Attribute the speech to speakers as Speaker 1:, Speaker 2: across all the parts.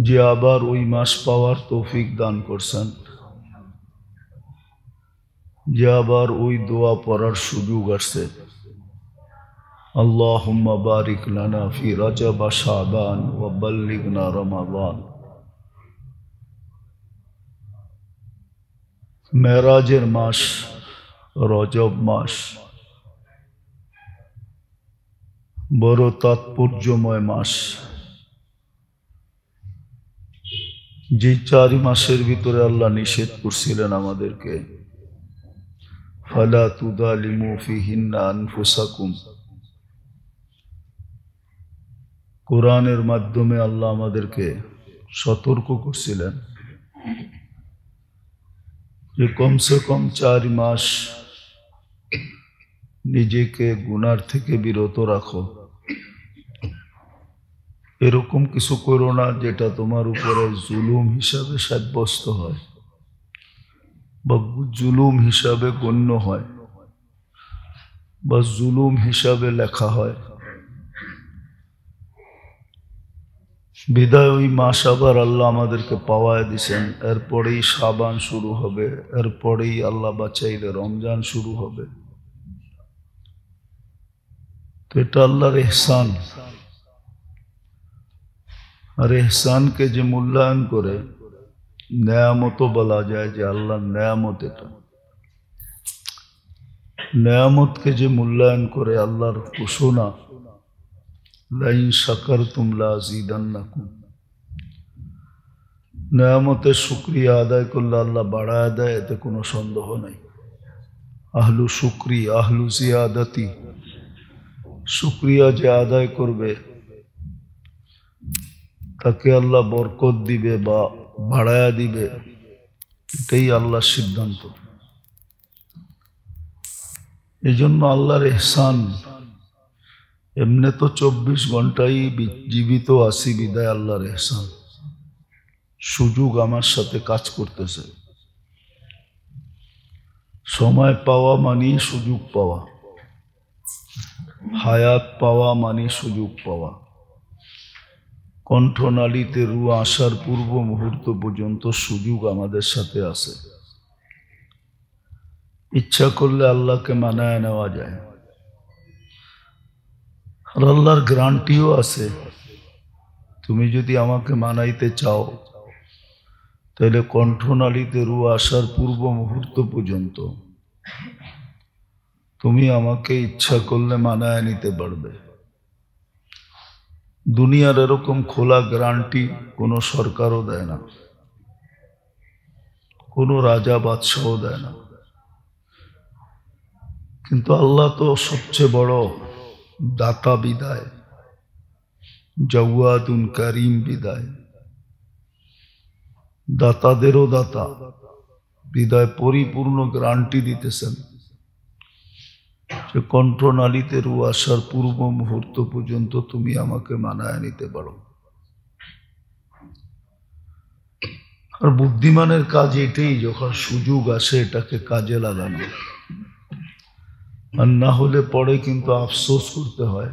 Speaker 1: যে আবার ওই মাস পাওয়ার তৌফিক দান করছেন, যে আবার ওই দোয়া পড়ার সুযোগ আসছে। আল্লাহুম্মা বারিক লানা ফি রজব শাবান ওয়া বাল্লিগনা রমাদান। মেরাজের মাস রজব মাস বড় তাৎপর্যময় মাস। যে 4 মাসের ভিতরে আল্লাহ নিষেধ করছিলেন আমাদেরকে, ফালা তুযালিমু ফিহিন্না আনফুসাকুম। কোরআনের মাধ্যমে আল্লাহ আমাদেরকে সতর্ক করছিলেন যে কমসে কম 4 মাস নিজেকে গুনার থেকে বিরত রাখো। এরকম কিছু করো না যেটা তোমার উপরে জুলুম হিসাবে সাব্যস্ত হয় বা জুলুম হিসাবে গণ্য হয় বা জুলুম হিসাবে লেখা হয়। বিদায় ওই মাস আবার আল্লাহ আমাদেরকে পাওয়ায় দিছেন। এরপরেই শাবান শুরু হবে, এরপরেই আল্লাহ বাঁচাইলে রমজান শুরু হবে। তো এটা আল্লাহর ইহসান। আর ইহসানকে যে মূল্যায়ন করে নেয়ামতও বলা যায় যে আল্লাহর নেয়ামত। এটা নেয়ামতকে যে মূল্যায়ন করে আল্লাহর ঘোষণা, লাইন শাকারতুম লাযীদান্নাকুম। নেয়ামতের শুকরিয়া আদায় করলে আল্লাহ বাড়ায় দেয়, এতে কোনো সন্দেহ নাই। আহলু শুকরি আহলু জিয়াদাতি, শুকরিয়া যে আদায় করবে তাকে আল্লাহ বরকত দিবে বা বাড়ায়া দিবে, এটাই আল্লাহর সিদ্ধান্ত। এই জন্য আল্লাহর ইহসান। এমনি তো 24 ঘন্টাই জীবিত আছি বিদায় আল্লাহর ইহসান। সুযোগ আমার সাথে কাজ করতেছে। সময় পাওয়া মানে সুযোগ পাওয়া, হায়াত পাওয়া মানে সুযোগ পাওয়া। কণ্ঠনালীতে রু আসার পূর্ব মুহূর্ত পর্যন্ত সুযোগ আমাদের সাথে আছে। ইচ্ছা করলে আল্লাহকে মানায় নেওয়া যায়। আর আল্লাহর গ্যারান্টিও আছে, তুমি যদি আমাকে মানাইতে চাও তাহলে কণ্ঠনালীতে রু আসার পূর্ব মুহূর্ত পর্যন্ত তুমি আমাকে ইচ্ছা করলে মানায় নিতে পারবে। দুনিয়ার এরকম খোলা গ্যারান্টি কোনো সরকারও দেয় না, কোনো রাজা বাদশাহও দেয় না। কিন্তু আল্লাহ তো সবচেয়ে বড় দাতা বিদায়, জাওয়াদুন করিম বিদায়, দাতাদেরও দাতা বিদায়। পরিপূর্ণ গ্যারান্টি দিতেছেন যে কণ্ঠনালীতে রু আসার পূর্ব মুহূর্ত পর্যন্ত তুমি আমাকে মানায় নিতে পারো। আর বুদ্ধিমানের কাজ এটাই, যখন সুযোগ আসে এটাকে কাজে লাগানো। আর না হলে পরে কিন্তু আফসোস করতে হয়।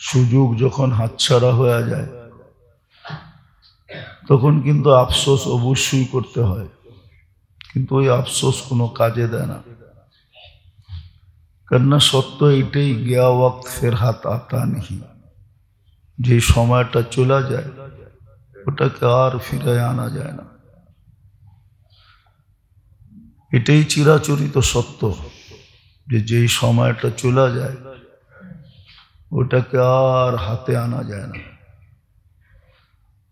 Speaker 1: সুযোগ যখন হাতছাড়া হয়ে যায় তখন কিন্তু আফসোস অবশ্যই করতে হয়, কিন্তু ওই আফসোস কোনো কাজে দেয় না। কেননা সত্য এটাই, গিয়া ওয়াক্ত ফের হাত আতা নেই। যে সময়টা চলে যায় ওটাকে আর ফিরে আনা যায় না। এটাই চিরাচরিত সত্য যে যেই সময়টা চলে যায় ওটাকে আর হাতে আনা যায় না।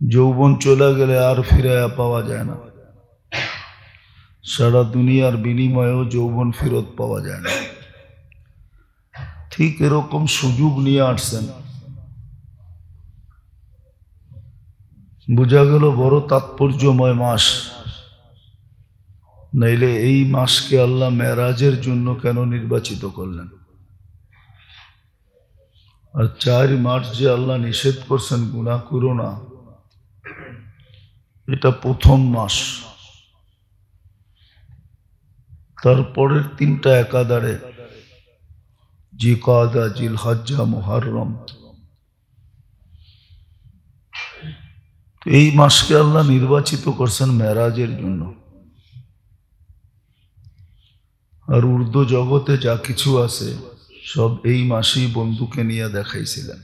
Speaker 1: যৌবন চলে গেলে আর ফিরে পাওয়া যায় না। সারা দুনিয়ার বিনিময়েও যৌবন ফেরত পাওয়া যায় না। ঠিক এরকম সুযোগ নিয়ে আসছেন। বোঝা গেল বড় তাৎপর্যময় মাস। নাইলে এই মাসকে আল্লাহ মেরাজের জন্য কেন নির্বাচিত করলেন? আর 4 মাস যে আল্লাহ নিষেধ করছেন গুনাহ করো না, এটা প্রথম মাস। তারপরের 3টা একাধারে, জিকাদা, জিলহজ্জা, মুহররম, এই মাসকে আল্লাহ নির্বাচিত করছেন মেরাজের জন্য। আর উর্দু জগতে যা কিছু আছে সব এই মাসেই বন্ধুকে নিয়ে দেখাইছিলেন।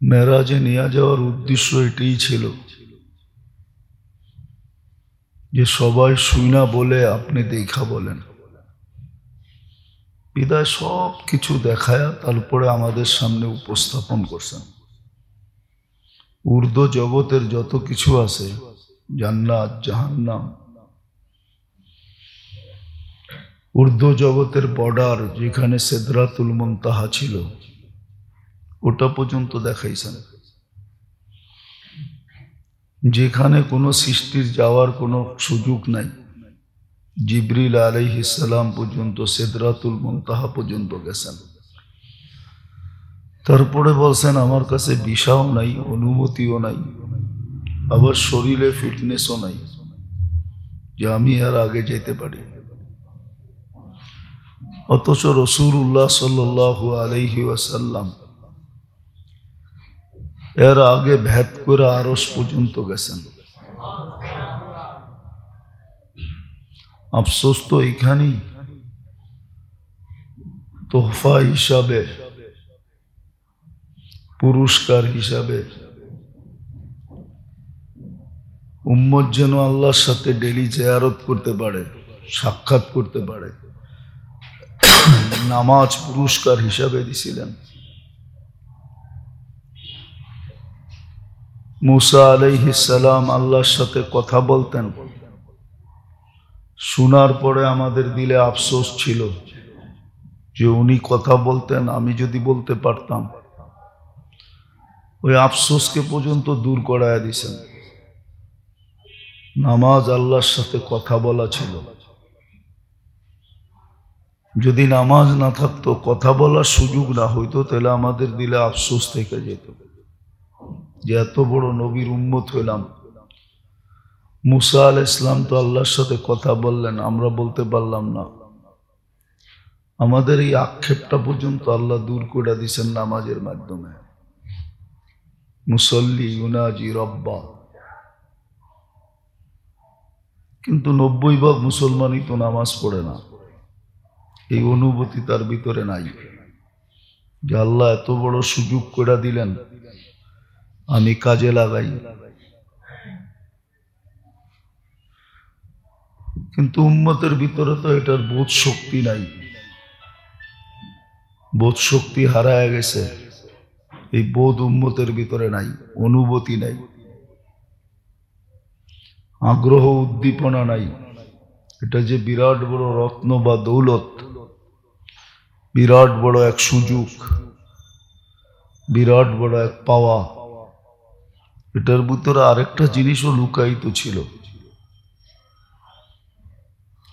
Speaker 1: মেরাজে নিয়ে যাওয়ার উদ্দেশ্য এটাই ছিল যে সবাই শুইনা বলে আপনি দেখা বলেন। বিদায় সব কিছু দেখায়া তারপরে আমাদের সামনে উপস্থাপন করছেন। উর্দু জগতের যত কিছু আছে, জান্নাত জাহান্নাম, উর্দু জগতের বর্ডার যেখানে সিদরাতুল মুনতাহা ছিল ওটা পর্যন্ত দেখাইছেন। যেখানে কোনো সৃষ্টির যাওয়ার কোনো সুযোগ নাই, জিবরিল আলাইহিস সালাম পর্যন্ত সিদরাতুল মুনতাহা পর্যন্ত গেছেন। তারপরে বলছেন আমার কাছে বিষাও নাই, অনুমতিও নাই, আবার শরীরে ফিটনেসও নাই যে আমি আর আগে যেতে পারি। অথচ রাসূলুল্লাহ সাল্লাল্লাহু আলাইহি ওয়াসাল্লাম এর আগে ভেদ করে আরশ পর্যন্ত গেছেন। আফসোস তো এখানেই, তোহফা হিসাবে, পুরস্কার হিসাবে উম্মত যেন আল্লাহর সাথে ডেলি জিয়ারত করতে পারে, সাক্ষাৎ করতে পারে, নামাজ পুরস্কার হিসাবে দিছিলেন। মুসা আলাইহিস সালাম আল্লাহর সাথে কথা বলতেন, শোনার পরে আমাদের দিলে আফসোস ছিল যে উনি কথা বলতেন, আমি যদি বলতে পারতাম। ওই আফসোসকে পর্যন্ত দূর করায়া দিছেন। নামাজ আল্লাহর সাথে কথা বলা ছিল। যদি নামাজ না থাকতো, কথা বলার সুযোগ না হইতো, তাহলে আমাদের দিলে আফসোস থেকে যেত যে এত বড় নবীর উম্মত হইলাম। মুসা আলাইহিস সালাম তো আল্লাহর সাথে কথা বললেন, আমরা বলতে পারলাম না। আমাদের এই আক্ষেপটা পর্যন্ত আল্লাহ দূর করে দিয়েছেন নামাজের মাধ্যমে। মুসল্লি ইউনাজি রব্বা। কিন্তু 90% মুসলমানই তো নামাজ পড়ে না। এই অনুভূতি তার ভিতরে নাই যে আল্লাহ এত বড় সুযোগ করে দিলেন, আমি কাজে লাগাই। কিন্তু উম্মতের ভিতরে তো এটার বোধ শক্তি নাই, বোধ শক্তি হারায় গেছে। এই বোধ উম্মতের ভিতরে নাই, অনুভূতি নাই, আগ্রহ উদ্দীপনা নাই। এটা যে বিরাট বড় রত্ন বা দৌলত, বিরাট বড় এক সুযোগ, বিরাট বড় এক পাওয়া, এটার ভিতরে আরেকটা জিনিসও লুকায়িত ছিল।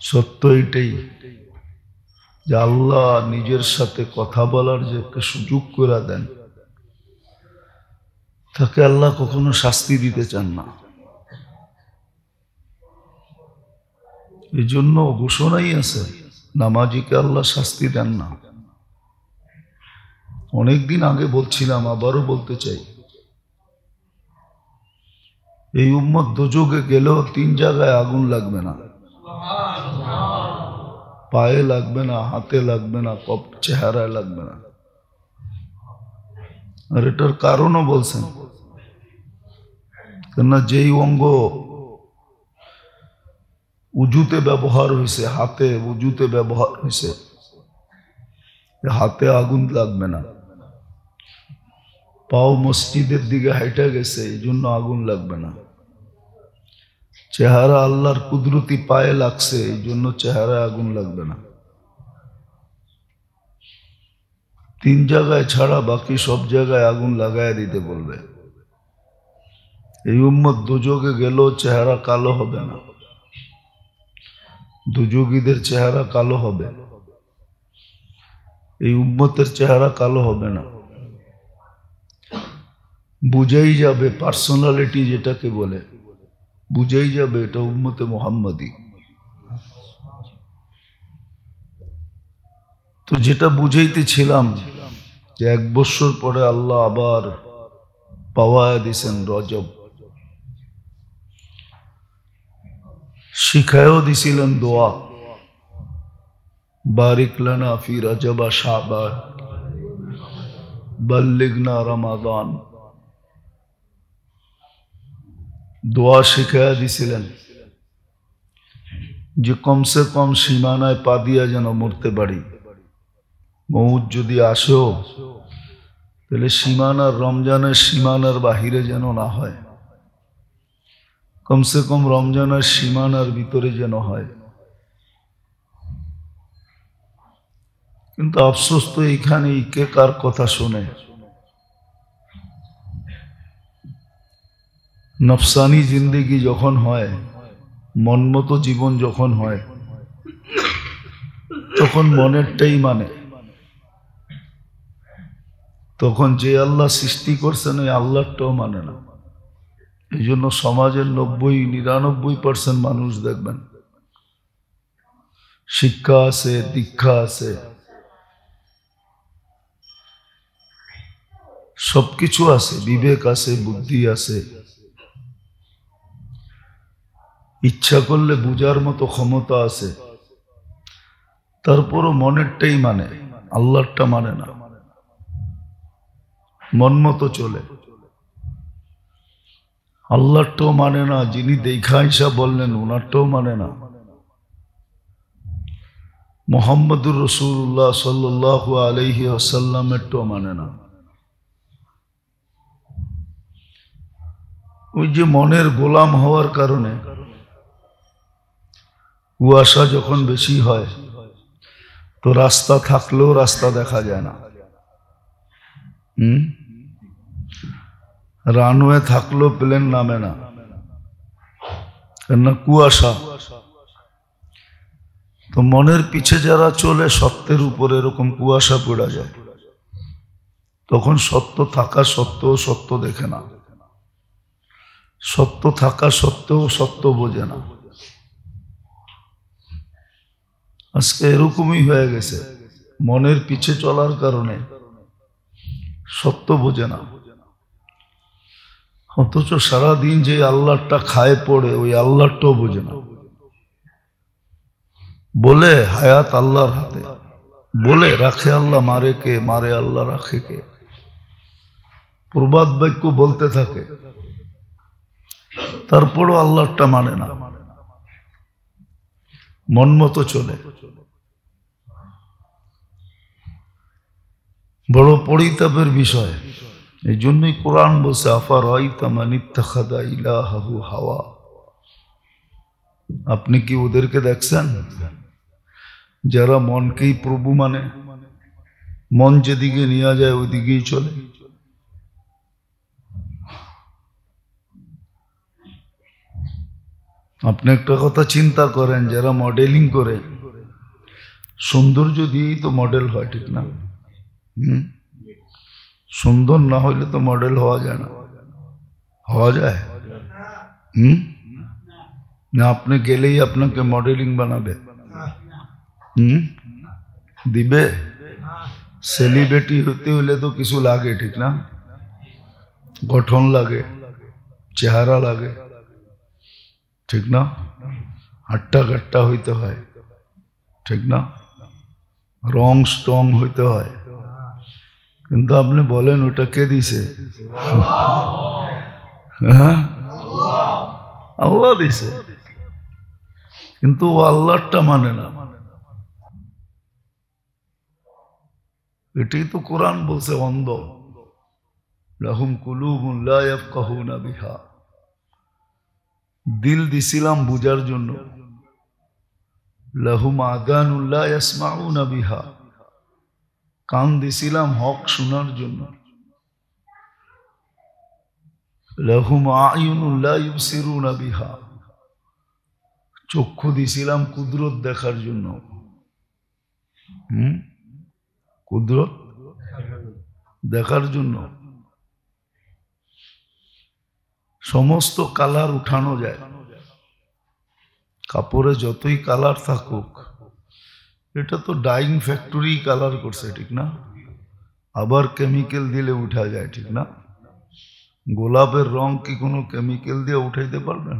Speaker 1: সত্য এটাই যে আল্লাহ নিজের সাথে কথা বলার যে একটা সুযোগ করে দেন, তাকে আল্লাহ কখনো শাস্তি দিতে চান না। এই জন্য ঘোষণাই আছে, নামাজিকে আল্লাহ শাস্তি দেন না। অনেকদিন আগে বলছিলাম, আবারও বলতে চাই, এই উম্মত দোজখে গেলেও 3 জায়গায় আগুন লাগবে না। পায়ে লাগবে না, হাতে লাগবে না, চেহারায় লাগবে না। আর এটার কারণও বলছেন, কেননা যেই অঙ্গ উজুতে ব্যবহার হয়েছে, হাতে উজুতে ব্যবহার হয়েছে, হাতে আগুন লাগবে না। পাও মসজিদের দিকে হাইটা গেছে, এই জন্য আগুন লাগবে না। চেহারা আল্লাহর কুদরতি পায়ে লাগছে, এই জন্য চেহারায় আগুন লাগবে না। 3 জায়গায় ছাড়া বাকি সব জায়গায় আগুন লাগায় দিতে বলবে। এই উম্মত দোজখে গেলেও চেহারা কালো হবে না, দুযোগীদের চেহারা কালো হবে, এই উম্মতের চেহারা কালো হবে না। বুঝাই যাবে, পার্সোনালিটি যেটাকে বলে, বুঝাই যাবে এটা উম্মতে মুহাম্মাদি। তো যেটা বুঝাইতেছিলাম যে 1 বছর পরে আল্লাহ আবার পাওয়ায় দিছেন রজব, শিখায়ও দিছিলেন দোয়া, বারিক লানা ফি রজব শাবান বল্লিগনা রমাদান। দোয়া শিখায় দিছিলেন যে কমসে কম সীমানায় পা দিয়া যেন মরতে পারি। মৌত যদি আসেও তাহলে সীমানার, রমজানের সীমানার বাহিরে যেন না হয়, কমসে কম রমজানের সীমানার ভিতরে যেন হয়। কিন্তু আফসোস তো এইখানেই, কে কার কথা শোনে? নফসানি জিন্দেগি যখন হয়, মনমতো জীবন যখন হয়, তখন মনেরটাই মানে। তখন যে আল্লাহ সৃষ্টি করছেন ওই আল্লাহটাও মানে না। এই জন্য সমাজের 90-99% মানুষ দেখবেন শিক্ষা আছে, দীক্ষা আছে, সবকিছু আছে, বিবেক আছে, বুদ্ধি আছে, ইচ্ছা করলে বুঝার মতো ক্ষমতা আছে, তারপরও মনেরটাই মানে, আল্লাহরটা মানে না, মন মতো চলে। আল্লাহরটাও মানে না, যিনি দেখা হিসাব বললেন ওনারটাও মানে না, মুহাম্মদুর রাসূলুল্লাহ সাল্লাল্লাহু আলাইহি ওয়াসাল্লামেরটাও মানে না। ওই যে মনের গোলাম হওয়ার কারণে কুয়াশা যখন বেশি হয় তো রাস্তা থাকলেও রাস্তা দেখা যায় না, রানওয়ে থাকলেও প্লেন নামে না, কেননা কুয়াশা। তো মনের পিছে যারা চলে সত্যের উপরে এরকম কুয়াশা পড়া যায়, তখন সত্য থাকা সত্ত্বেও সত্য দেখে না, সত্য থাকা সত্ত্বেও সত্য বোঝে না। আজকে এরকমই হয়ে গেছে, মনের পিছে চলার কারণে সত্য বোঝে না। অথচ সারাদিন যে আল্লাহটা খায় পড়ে ওই আল্লাহটাও বোঝে না। বলে হায়াত আল্লাহর হাতে, বলে রাখে আল্লাহ, মারে কে? মারে আল্লাহ, রাখে কে? প্রবাদ বাক্য বলতে থাকে, তারপরও আল্লাহটা মানে না, মন মতো চলে। বড় পরিতাপের বিষয়। এই জন্যই কোরআন বলছে আফারাইতা মান ইত্তাখাযা ইলাহাহু হাওয়া। আপনি কি ওদেরকে দেখছেন যারা মনকেই প্রভু মানে, মন যেদিকে নিয়ে যায় ওইদিকেই চলে? আপনি একটা কথা চিন্তা করেন, যারা মডেলিং করে সৌন্দর্য দিয়েই তো মডেল হয়, ঠিক না? সুন্দর না হইলে তো মডেল হওয়া যায় না। হওয়া যায়? না আপনি গেলেই আপনাকে মডেলিং বানাবে? দিবে? সেলিব্রিটি হতে হলে তো কিছু লাগে, ঠিক না? গঠন লাগে, চেহারা লাগে, ঠিক না? হাট্টা কাট্টা হইতে হয়, ঠিক না? রং স্ট্রং হইতে হয়। কিন্তু আপনি বলেন ওটা কে দিছে? হ্যাঁ, আল্লাহ দিছে। কিন্তু ও আল্লাহটা মানে না। এটাই তো কোরআন বলছে অন্ধ। লাহুম কুলুবুন লা ইয়াফকাহুনা বিহা। দিল দিছিলাম বুঝার জন্য। লাহুম আযানুন লা ইয়াসমাউনা বিহা। কান দিছিলাম হক শোনার জন্য। লাহুম আয়ুনুন লা ইবসিরুনা বিহা। চক্ষু দিছিলাম কুদরত দেখার জন্য। কুদরত দেখার জন্য। সমস্ত কালার উঠানো যায়, কাপড়ে যতই কালার থাকুক, এটা তো ডাইং ফ্যাক্টরি কালার করছে, ঠিক না? আবার কেমিক্যাল দিলে উঠা যায়, ঠিক না? গোলাপের রং কি কোনো কেমিক্যাল দিয়ে উঠাইতে পারবেন?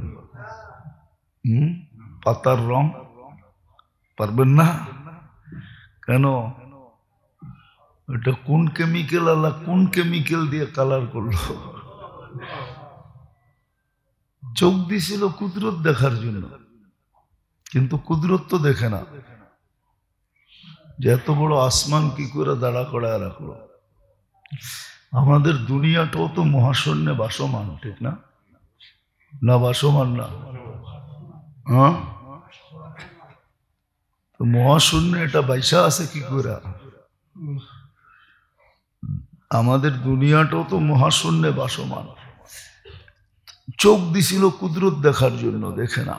Speaker 1: পাতার রং পারবেন না কেন? এটা কোন কেমিক্যাল, আল্লাহ কোন কেমিক্যাল দিয়ে কালার করলো? চোখ দিছিল কুদরত দেখার জন্য, কিন্তু কুদরত তো দেখে না যে এত বড় আসমান কি করে দাঁড়া করায় রাখলো। আমাদের দুনিয়াটাও তো মহাশূন্যে বাসমান, ঠিক না? না বাসমান না? হ্যাঁ, তো মহাশূন্য এটা বাইসা আছে কি করে? আমাদের দুনিয়াটাও তো মহাশূন্যে বাসমান। চোখ দিছিল কুদরত দেখার জন্য, দেখে না।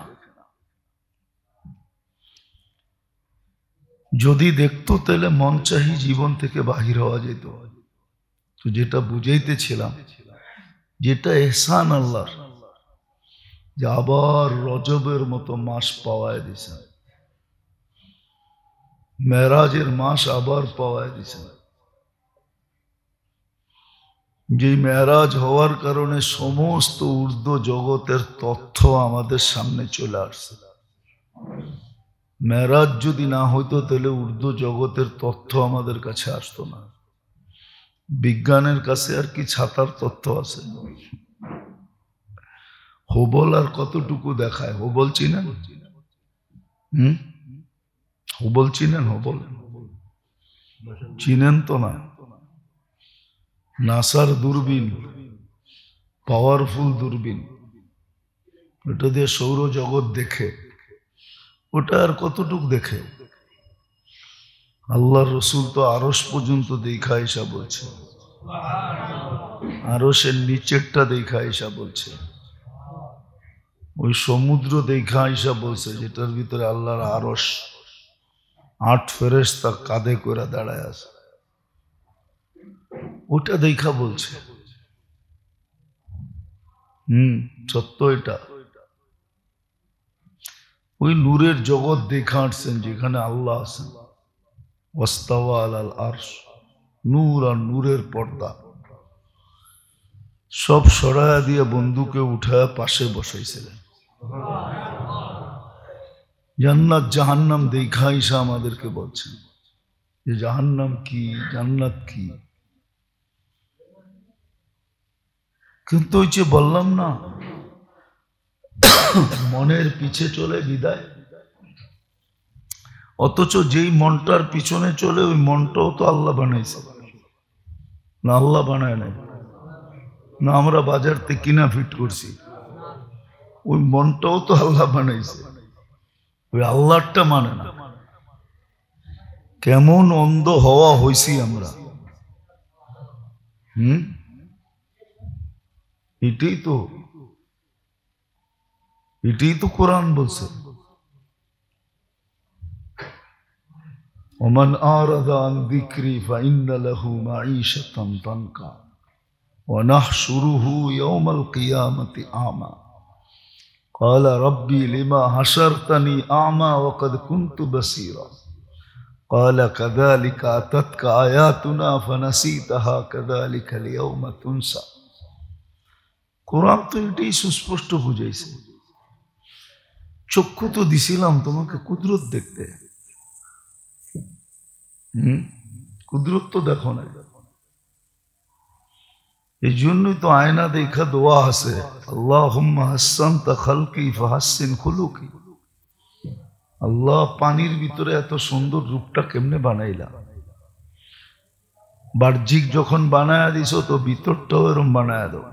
Speaker 1: যদি দেখতো তাহলে মন চাহি জীবন থেকে বাহির হওয়া যেত। তো যেটা বুঝাইতেছিলাম, যেটা এহসান আল্লাহর, যে আবার রজবের মতো মাস পাওয়ায় দিছে, মেরাজের মাস আবার পাওয়ায় দিছে। যে মেরাজ হওয়ার কারণে সমস্ত ঊর্ধ্ব জগতের তথ্য আমাদের সামনে চলে আসছে। মেরাজ যদি না হইতো তাহলে ঊর্ধ্ব জগতের তথ্য আমাদের কাছে আসতো না। বিজ্ঞানের কাছে আর কি ছাতার তথ্য আছে? হোবল আর কতটুকু দেখায়? হোবল চিনেন? হোবল চিনেন? হোবল চিনেন তো না? নাসার দূরবীন, পাওয়ারফুল দূরবীন, ওটা দিয়ে সৌরজগৎ দেখে। ওটা আর কতটুক দেখে? আল্লাহর রসুল তো আরশ পর্যন্ত দেখা এসা বলছে, আরশের নিচেরটা দেখা এসা বলছে, ওই সমুদ্র দেখা এসা বলছে যেটার ভিতরে আল্লাহর আরশ 8 ফেরেশতা কাঁধে করে দাঁড়ায় আছে, ওটা দেখা বলছে। সত্য এটা। ওই নূরের জগৎ দেখা আসছেন যেখানে আল্লাহ আছেন। ওয়াস্তাওয়া আলাল আরশ, নূর আর নূরের পর্দা সব সরায়া দিয়ে বন্ধুকে উঠায় পাশে বসাইছিলেন। জান্নাত জাহান্নাম দেখা ঈসা আমাদেরকে বলছেন যে জাহান্নাম কি, জান্নাত কি। কিন্তু ওই যে বললাম না, মনের পিছে চলে বিদায়। অথচ যেই মনটার পিছনে চলে ওই মনটাও তো আল্লাহ বানাইছে না? আল্লাহ বানায় নাই না? আমরা বাজার থেকে কিনা ফিট করছি? ওই মনটাও তো আল্লাহ বানাইছে। ওই আল্লাহটা মানে না। কেমন অন্ধ হওয়া হইছি আমরা। এটাই তো কোরআন বলছে, ওমান আরাদা আন যিকরি ফাইন্না লাহু মাঈশাতান দানকা ওয়া নাহশুরুহু ইয়াওমাল কিয়ামাতি আমা ক্বালা রাব্বি লিমা হাশারতানি আমা ওয়া ক্বাদ কুনতু বাসীরা ক্বালা কাযালিকা আতাতকা আয়াতুনা ফানাসীতাহা কাযালিকাল ইয়াওমা তুনসা। কোরআন তো এটাই সুস্পষ্ট বুঝাইছে। চক্ষু তো দিছিলাম তোমাকে কুদরত দেখতে, কুদরত তো দেখো না। এই জন্যই তো আয়না দেখা দোয়া আছে, আল্লাহুম্মা হাসসানতা খালকি ফাহাসসিন খুলুকি। আল্লাহ, পানির ভিতরে এত সুন্দর রূপটা কেমনে বানাইলা? বাহ্যিক যখন বানায়া দিছো তো ভিতরটাও এরম বানায়া দাও।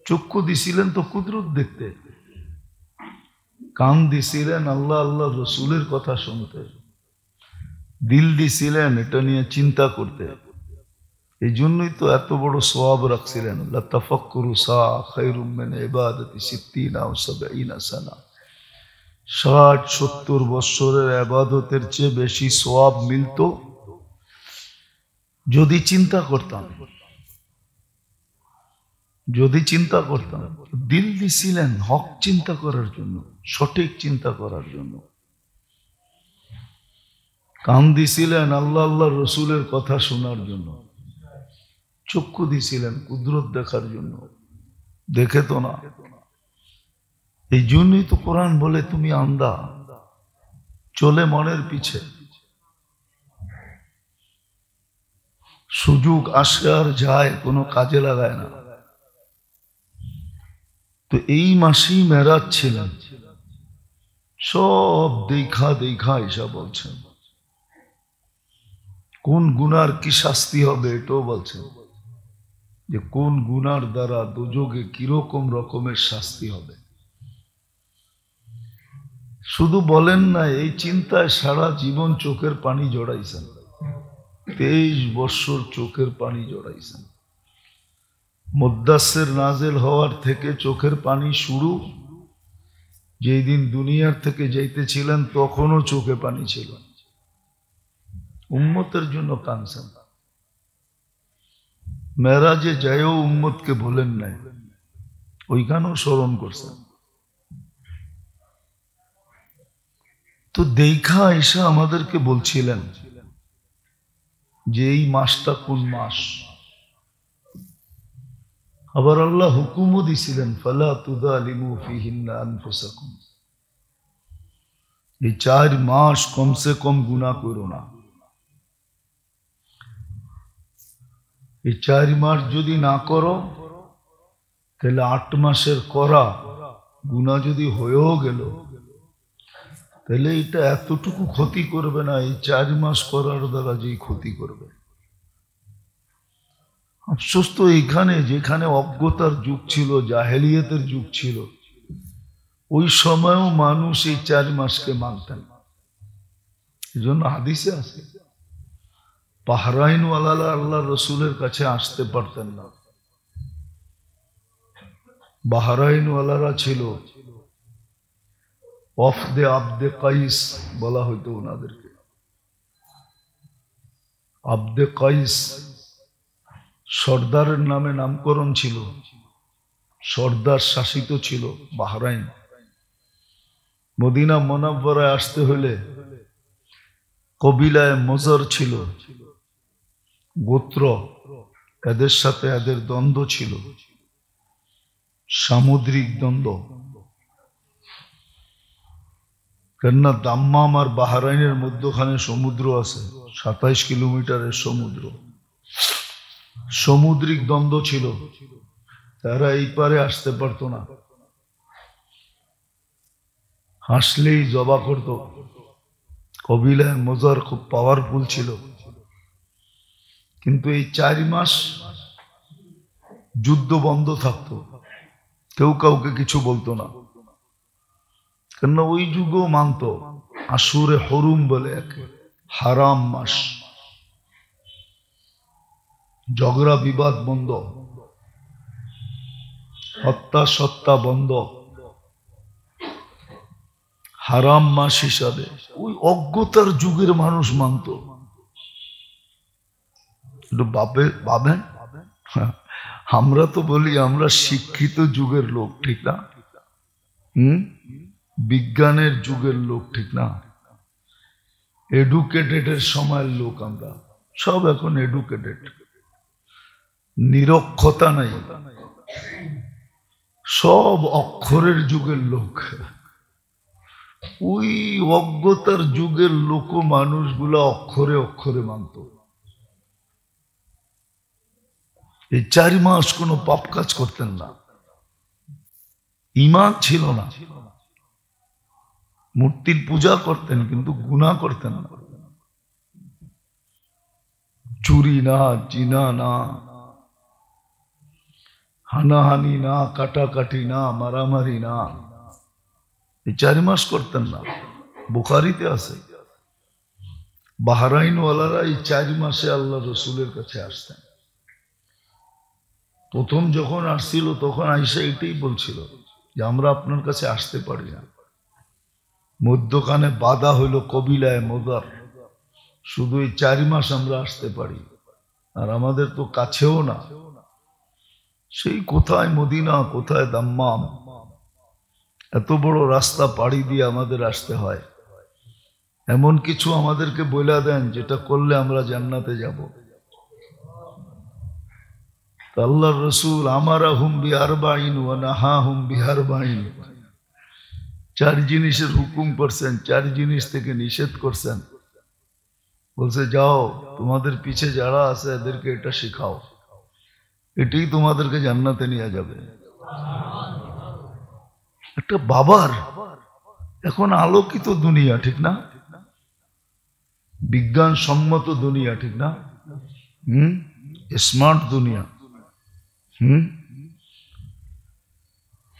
Speaker 1: চক্ষু দিছিলেন তো কুদরত দেখতে, কান দিছিলেন আল্লাহ আল্লাহ রসুলের কথা শুনতে, দিল দিছিলেন এটা নিয়ে চিন্তা করতে। এই জন্যই তো এত বড় সওয়াব রাখছিলেন, লা তাফাক্কুরু সাআ খায়রুম মিন ইবাদাতি 60 আও 70 সানা। 60-70 বছরের ইবাদতের চেয়ে বেশি সওয়াব মিলতো যদি চিন্তা করতাম। দিল দিছিলেন হক চিন্তা করার জন্য, সঠিক চিন্তা করার জন্য। কান দিছিলেন আল্লাহ আল্লাহ রসুলের কথা শোনার জন্য। চক্ষু দিছিলেন কুদরত দেখার জন্য, দেখে তো না। এই জন্যই তো কোরআন বলে তুমি আন্ধা, চলে মনের পিছে। সুযোগ আসে আর যায়, কোনো কাজে লাগায় না। তো এই মাসেই মেরাজ ছিলেন, সব দেখা দেখা এসা বলছেন। কোন গুনার কি শাস্তি হবে এটাও বলছেন, যে কোন গুনার দ্বারা দোজগে কিরকম রকমের শাস্তি হবে। শুধু বলেন না, এই চিন্তায় সারা জীবন চোখের পানি জড়াইছেন, 23 বছর চোখের পানি জড়াইছেন। মুদ্দাসসির নাজিল হওয়ার থেকে চোখের পানি শুরু। যেই দিন দুনিয়ার থেকে যাইতেছিলেন তখনও চোখে পানি ছিল, উম্মতের জন্য কাঁদছেন। মেরাজে যায়ও উম্মতকে বলেন নাই, ওইখানেও স্মরণ করছেন। তো দেখা এসে আমাদেরকে বলছিলেন যে এই মাসটা কোন মাস। আবার আল্লাহ হুকুমও দিছিলেন, ফালা তুযালিমু ফীহিন্না আনফুসাকুম, এই 4 মাস কমসে কম গুনাহ করো না। এই 4 মাস যদি না করো, তাহলে 8 মাসের করা গুনাহ যদি হয়েও গেল, তাহলে এটা এতটুকু ক্ষতি করবে না, এই 4 মাস করার দ্বারা যেই ক্ষতি করবে। আফসোস তো এখানে, যেখানে অজ্ঞতার যুগ ছিল, জাহেলিয়তের যুগ ছিল, ওই সময়ও মানুষ এই 4 মাসকে মানতেন। এই জন্য হাদিসে আছে, বাহরাইনওয়ালারা আল্লাহ রসুলের কাছে আসতে পারতেন না। বাহরাইনওয়ালারা ছিল ওয়াফদে আবদে কাইস বলা হইতো ওনাদেরকে। আবদে কাইস সর্দারের নামে নামকরণ ছিল, সর্দার শাসিত ছিল বাহরাইন। মদিনা মুনাওয়ারায় আসতে হলে কবিলায় মজর ছিল, গোত্র, এদের সাথে এদের দ্বন্দ্ব ছিল, সামুদ্রিক দ্বন্দ্ব। কেননা দাম্মাম আর বাহরাইনের মধ্যখানে সমুদ্র আছে, 27 কিলোমিটারের সমুদ্র। সামুদ্রিক দ্বন্দ্ব ছিল, তারা এই পারে আসতে পারত না, হাসলেই জবা করত। কবিলায় মজার খুব পাওয়ারফুল ছিল, কিন্তু এই 4 মাস যুদ্ধ বন্ধ থাকতো, কেউ কাউকে কিছু বলতো না। কেননা ওই যুগও মানত আশুরে হরুম বলে এক হারাম মাস, ঝগড়া বিবাদ বন্ধ, হত্যা সত্তা বন্ধ, হারাম মাস হিসাবে ওই অজ্ঞতার যুগের মানুষ মানত। ভাবেন, আমরা তো বলি আমরা শিক্ষিত যুগের লোক, ঠিক না? বিজ্ঞানের যুগের লোক, ঠিক না? এডুকেটেডের সময়ের লোক আমরা সব, এখন এডুকেটেড, নিরক্ষতা নাই, সব অক্ষরের যুগের লোক। ওই অজ্ঞতার যুগের লোক মানুষগুলা অক্ষরে অক্ষরে মানত। এই 4 মাস কোনো পাপ কাজ করতেন না, ঈমান ছিল না, মূর্তির পূজা করতেন কিন্তু গুনাহ করতেন না। চুরি না, জিনা না, হানাহানি না, কাটাকাটি না, মারামারি না, এই 4 মাস করতেন না। বুখারীতে আছে, বাহরাইনওয়ালারা এই 4 মাসে আল্লাহ রসুলের কাছে আসতেন। প্রথম যখন আসছিল তখন আয়েশা এটাই বলছিল যে আমরা আপনার কাছে আসতে পারি না, মধ্যখানে বাধা হইল কবিলায় মজার, শুধু এই 4 মাস আমরা আসতে পারি। আর আমাদের তো কাছেও না, সেই কোথায় মদিনা, কোথায় দাম্মাম, এত বড় রাস্তা পাড়ি দিয়ে আমাদের আসতে হয়। এমন কিছু আমাদেরকে বলে দেন যেটা করলে আমরা জান্নাতে যাব। আল্লাহর রাসূল আমারাহুম বিআরবাইন ওয়া নাহাহুম বিআরবাইন, 4 জিনিসের হুকুম করছেন, 4 জিনিস থেকে নিষেধ করছেন। বলছে যাও তোমাদের পিছে যারা আছে এদেরকে এটা শেখাও, এটাই তোমাদেরকে জান্নাতে নিয়ে যাবে। একটা বাবার এখন আলোকিত দুনিয়া, ঠিক না? বিজ্ঞান সম্মত দুনিয়া, ঠিক না? স্মার্ট দুনিয়া।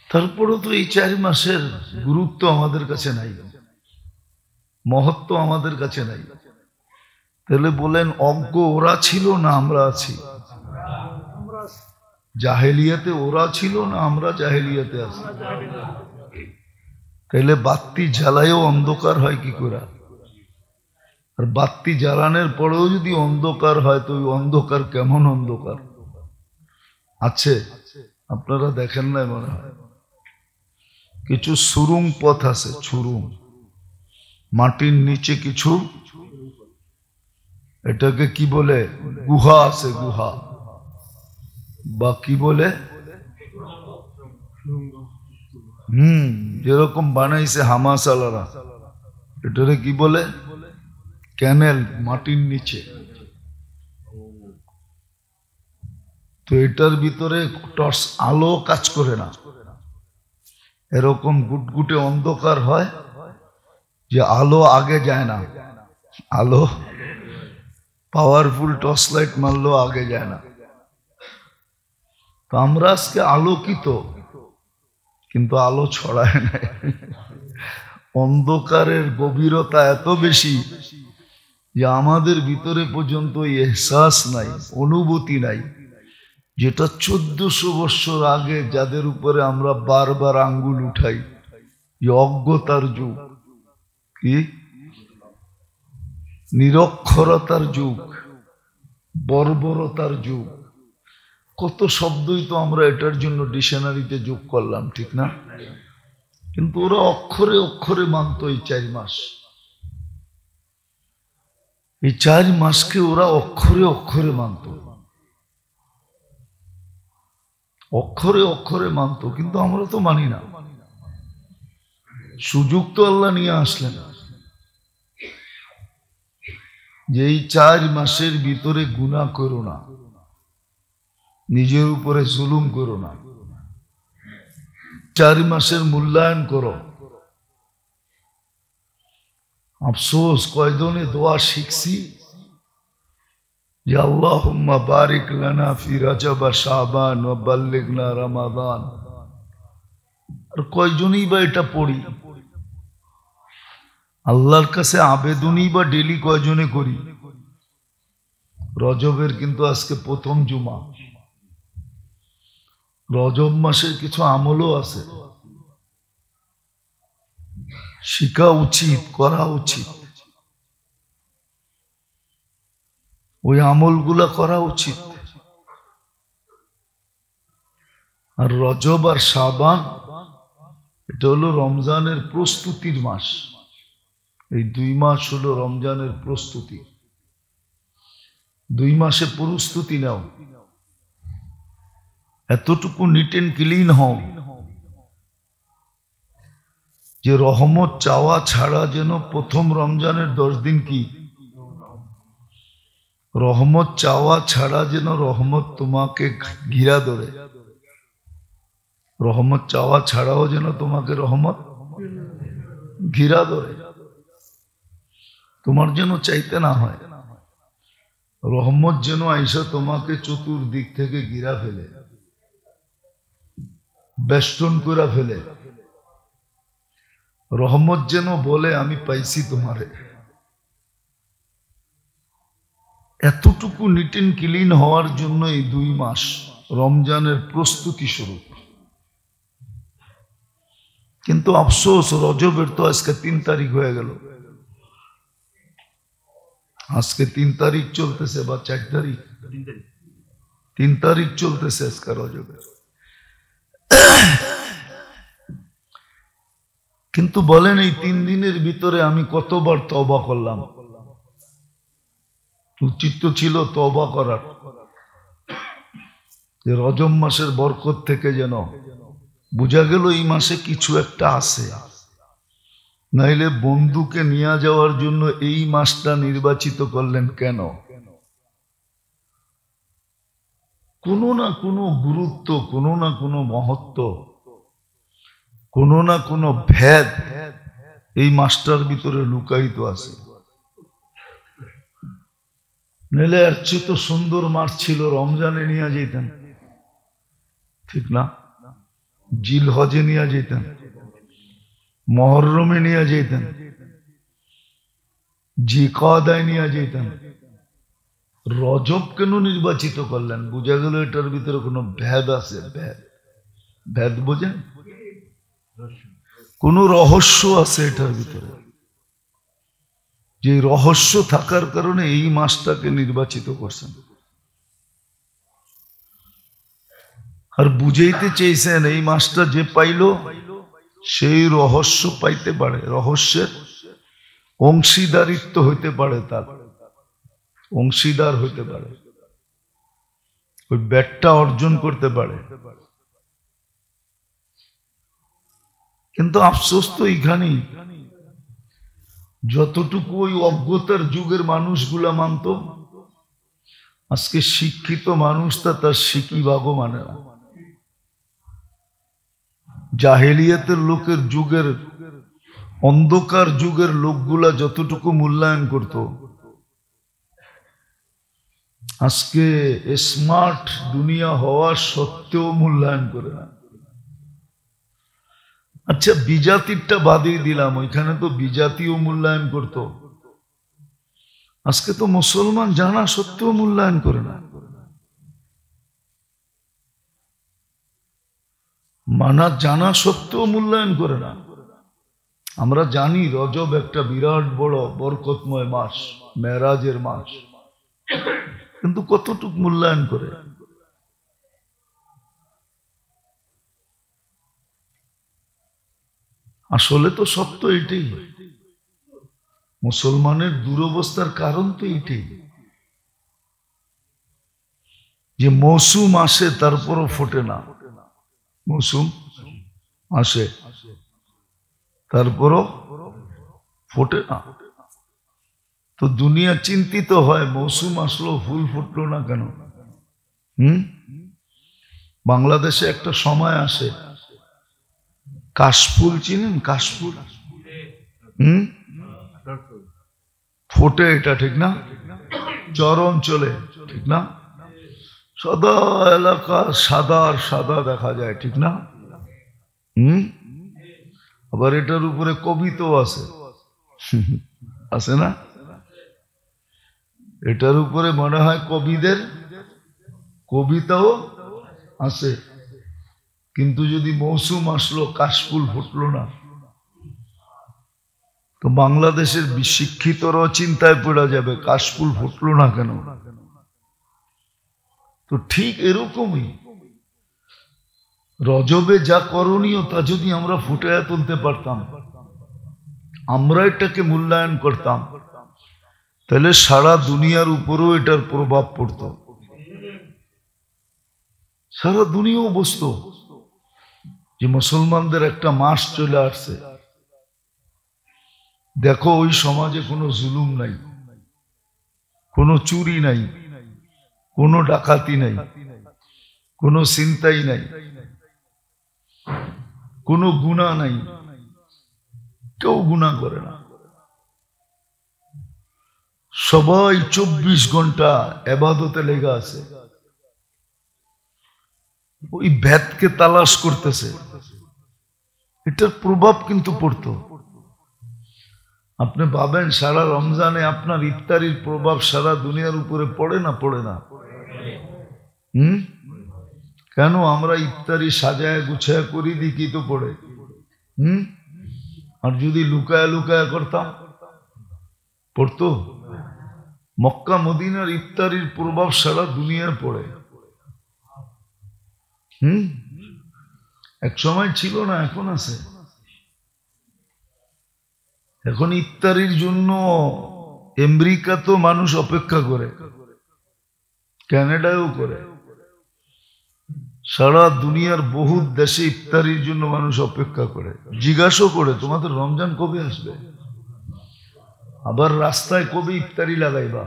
Speaker 1: তারপরেও তো এই 4 মাসের গুরুত্ব আমাদের কাছে নাই, মহত্ব আমাদের কাছে নাই। তাহলে বলেন অজ্ঞ ওরা ছিল না আমরা আছি? জাহেলিয়াতে ওরা ছিল না আমরা জাহেলিয়াতে আছি? তাহলে বাতি জ্বালায়ও অন্ধকার হয় কি করে? আর বাতি জ্বালানোর পরেও যদি অন্ধকার হয় তো ওই অন্ধকার কেমন অন্ধকার আছে আপনারা দেখেন না? মনে হয় কিছু সুরুং পথ আছে, সুরুং মাটির নিচে কিছু, এটাকে কি বলে, গুহা আছে, গুহা বা কি বলে, যেরকম বানাইছে হামাসালারা, এটারে কি বলে, ক্যানেল, মাটির নিচে। তো এটার ভিতরে টর্চ আলো কাজ করে না, এরকম গুটগুটে অন্ধকার হয় যে আলো আগে যায় না, আলো পাওয়ারফুল টর্চ লাইট মারলেও আগে যায় না। তো আমরা আজকে আলোকিত, কিন্তু আলো ছড়ায় না। অন্ধকারের গভীরতা এত বেশি যে আমাদের ভিতরে পর্যন্ত এহসাস নাই, অনুভূতি নাই, যেটা 1400 বছর আগে যাদের উপরে আমরা বারবার আঙ্গুল উঠাই, যে অজ্ঞতার যুগ, কি নিরক্ষরতার যুগ, বর্বরতার যুগ, কত শব্দই তো আমরা এটার জন্য ডিকশনারিতে যোগ করলাম, ঠিক না? কিন্তু ওরা অক্ষরে অক্ষরে মানত এই 4 মাস। এই 4 মাসকে ওরা অক্ষরে অক্ষরে মানত, অক্ষরে অক্ষরে মানত, কিন্তু আমরা তো মানি না। সুযোগ তো আল্লাহ নিয়ে আসলেন যে এই 4 মাসের ভিতরে গুনাহ করো না, নিজের উপরে জুলুম করো না, 4 মাসের মূল্যায়ন করো। আফসোস কয়জনে দোয়া শিখছি যে আল্লাহুম্মা বারিক লানা ফি রাজাব ওয়া শাবান ওয়া বাল্লিগনা রমাদান, আর কয়জনই বা এটা পড়ি? আল্লাহর কাছে আবেদনই বা ডেলি কয়জনে করি? রজবের কিন্তু আজকে প্রথম জুমা, রজব মাসের কিছু আমলও আছে, শিখা উচিত, করা উচিত, ওই আমলগুলা করা উচিত। আর রজব আর শাবান এটা হলো রমজানের প্রস্তুতির মাস। এই 2 মাস হলো রমজানের প্রস্তুতি। 2 মাসে প্রস্তুতি নাও, এতটুকু নিট এন্ড ক্লিন হও যে রহমত চাওয়া ছাড়া যেন প্রথম রমজানের 10 দিন কি রহমত চাওয়া ছাড়া যেন রহমত তোমাকে ঘিরা ধরে, রহমত চাওয়া ছাড়াও যেন তোমাকে রহমত ঘিরা ধরে, তোমার যেন চাইতে না হয়, রহমত যেন আইসা তোমাকে চতুর্দিক থেকে ঘিরা ফেলে, বেষ্টন করে ফেলে। রহমত যেন বলে আমি পাইছি তোমারে। এতটুকু নিট এন্ড ক্লিন হওয়ার জন্য এই 2 মাস রমজানের প্রস্তুতি শুরু। কিন্তু আফসোস রজবের তো আজকে 3 তারিখ হয়ে গেল, আজকে 3 তারিখ চলতেছে বা 4 তারিখ, 3 তারিখ চলতেছে আজকে রজবের। কিন্তু বলেন এই 3 দিনের ভিতরে আমি কতবার তওবা করলাম? উচিত তো ছিল তওবা করার, যে রজব মাসের বরকত থেকে যেন বোঝা গেল এই মাসে কিছু একটা আছে। নাইলে বন্ধুকে নিয়ে যাওয়ার জন্য এই মাসটা নির্বাচিত করলেন কেন? কোনো না কোনো গুরুত্ব, কোনো না কোনো মহত্ব, কোনো না কোনো ভেদ এই মাসটার ভিতরে লুকায়িত আছে। নইলে এর চেয়ে তো সুন্দর মাস ছিল রমজানে নিয়ে যেতেন, ঠিক না? জিল হজে নিয়ে যেতেন, মহরমে নিয়ে যেতেন, জিকাদায় নিয়ে যেতেন। রজব কেন নির্বাচিত করলেন? বোঝা গেল এটার ভিতরে কোনো ভেদ আছে। ভেদ, ভেদ বোঝেন? কোন রহস্য আছে এটার ভিতরে, যে রহস্য থাকার কারণে এই মাসটাকে নির্বাচিত করছেন। আর বুঝাইতে চেয়েছেন এই মাসটা যে পাইল সেই রহস্য পাইতে পারে, রহস্যের অংশীদারিত্ব হইতে পারে, তার অংশীদার হইতে পারে, ওই ব্যাটটা অর্জন করতে পারে। কিন্তু আফসোস তো এইখানেই, যতটুকু ওই অজ্ঞতার যুগের মানুষগুলা মানত, আজকে শিক্ষিত মানুষটা তার শিকিবাগও মানে না। জাহেলিয়াতের লোকের যুগের, অন্ধকার যুগের লোকগুলা যতটুকু মূল্যায়ন করত, আজকে স্মার্ট দুনিয়া হওয়া সত্ত্বেও মূল্যায়ন করে না। আচ্ছা, বিজাতিরটা বাদিয়ে দিলাম, ওইখানে তো বিজাতিও মূল্যায়ন করত। আজকে তো মুসলমান জানা সত্ত্বেও মূল্যায়ন করে না, মানা জানা সত্ত্বেও মূল্যায়ন করে না। আমরা জানি রজব একটা বিরাট বড় বরকতময় মাস, মেরাজের মাস, কিন্তু কতটুকু মূল্যায়ন করে? আসলে তো সত্য এটাই, মুসলমানের দুরবস্থার কারণ তো এটাই, যে মৌসুম আসে তারপরও ফোটে না। মৌসুম আসে তারপরও ফোটে না। তো দুনিয়া চিন্তিত হয়, মৌসুম আসলো ফুল ফুটলো না কেন? বাংলাদেশে একটা সময় আসে, কাশফুল চিনেন? কাশফুল ফোটে, এটা ঠিক না? চর অঞ্চলে, ঠিক না? সাদা এলাকা, সাদা আর সাদা দেখা যায়, ঠিক না? আবার এটার উপরে কবিতাও আছে, আছে না? এটার উপরে মনে হয় কবিদের কবিতাও আছে। কিন্তু যদি মৌসুম আসলো কাশফুল ফুটলো না, তো বাংলাদেশের শিক্ষিতরাও চিন্তায় পড়ে যাবে, কাশফুল ফুটলো না কেন? তো ঠিক এরকমই রজবে যা করণীয় তা যদি আমরা ফুটিয়ে তুলতে পারতাম, আমরা এটাকে মূল্যায়ন করতাম, তাহলে সারা দুনিয়ার উপরও এটার প্রভাব পড়ত। সারা দুনিয়াও বুঝতো যে মুসলমানদের একটা মাস চলে আসছে। দেখো, ওই সমাজে কোনো জুলুম নাই, কোনো চুরি নাই, কোনো ডাকাতি নাই, কোনো চিন্তাই নাই, কোনো গুনাহ নাই, কেউ গুনাহ করে না। সবাই 24 ঘন্টা ইবাদতে লেগে আছে, ওই ভেদকে তালাশ করতেছে। এটার প্রভাব কিন্তু পড়তো। আপনি ভাবেন সারা রমজানে আপনার ইফতারির প্রভাব সারা দুনিয়ার উপরে পড়ে না? পড়ে না? কেন? আমরা ইফতারি সাজায় গুছায় করি দিকি তো পড়ে। আর যদি লুকায় লুকায় করতাম, পড়তো? মক্কা মদিনার ইফতারির প্রভাব সারা দুনিয়ার পড়ে। এক সময় ছিল না, এখন আছে। এখন ইফতারির জন্য আমেরিকা তো মানুষ অপেক্ষা করে, কানাডায়ও করে, সারা দুনিয়ার বহু দেশে ইফতারির জন্য মানুষ অপেক্ষা করে, জিজ্ঞাসা করে তোমাদের রমজান কবে আসবে, আবার রাস্তায় কবে ইফতারি লাগাইবা।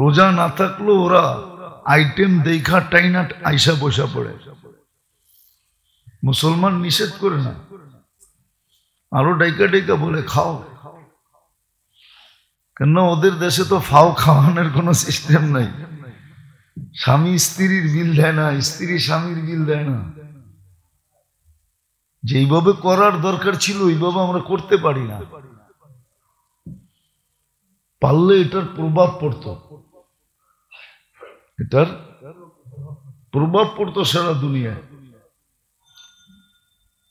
Speaker 1: রোজা না থাকলেও ওরা আইটেম দেখা টাইনা আইসা বসা পড়ে। মুসলমান নিষেধ করে না, আরো ডাইকা ডাইকা বলে খাও, কেন ওদের দেশে তো ফাও খাওয়ানোর কোনো সিস্টেম নাই। স্বামী স্ত্রীর বিল দেয় না, স্ত্রী স্বামীর বিল দেয় না। যেইভাবে করার দরকার ছিল ওইভাবে আমরা করতে পারি না। পারলে এটার প্রভাব পড়তো, এটার প্রভাব পড়তো সারা দুনিয়ায়।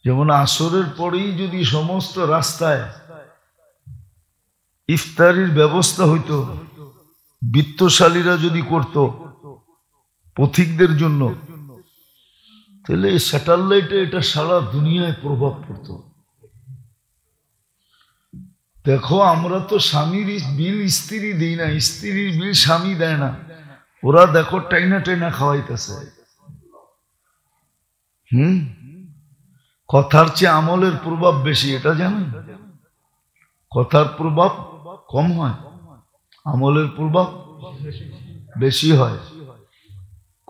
Speaker 1: যেমন আসরের পরেই যদি সমস্ত রাস্তায় ইফতারির ব্যবস্থা হইতো, বিত্তশালীরা যদি করত পথিকদের জন্য, তাহলে স্যাটেলাইটে এটা সারা দুনিয়ায় প্রভাব পড়তো। দেখো আমরা তো স্বামীর বিল স্ত্রী দিই না, স্ত্রীর বিল স্বামী দেয় না, ওরা দেখো টাইনা টাইনা খাওয়াইতেছে। কথার চেয়ে আমলের প্রভাব বেশি, এটা জানেন? কথার প্রভাব কম হয়, আমলের প্রভাব বেশি হয়।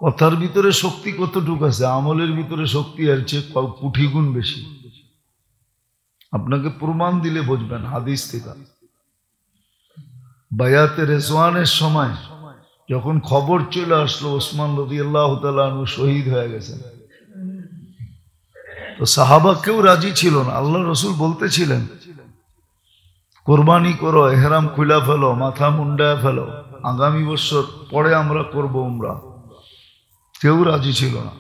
Speaker 1: কথার ভিতরে শক্তি কতটুকু আছে, আমলের ভিতরে শক্তি এর চেয়ে কোটি গুণ বেশি। আপনাকে প্রমাণ দিলে বুঝবেন হাদিস থেকে। বায়াতে রেজওয়ানের সময় যখন খবর চলে আসলো ওসমান রাদিয়াল্লাহু তাআলা আনহু শহীদ হয়ে গেছেন, তো সাহাবা কেউ রাজি ছিল না। আল্লাহ রসুল বলতেছিলেন কোরবানি করো, এহরাম খুলা ফেলো, মাথা মুন্ডায় ফেলো, আগামী বছর পরে আমরা করবো উমরা। কেউ রাজি ছিল না।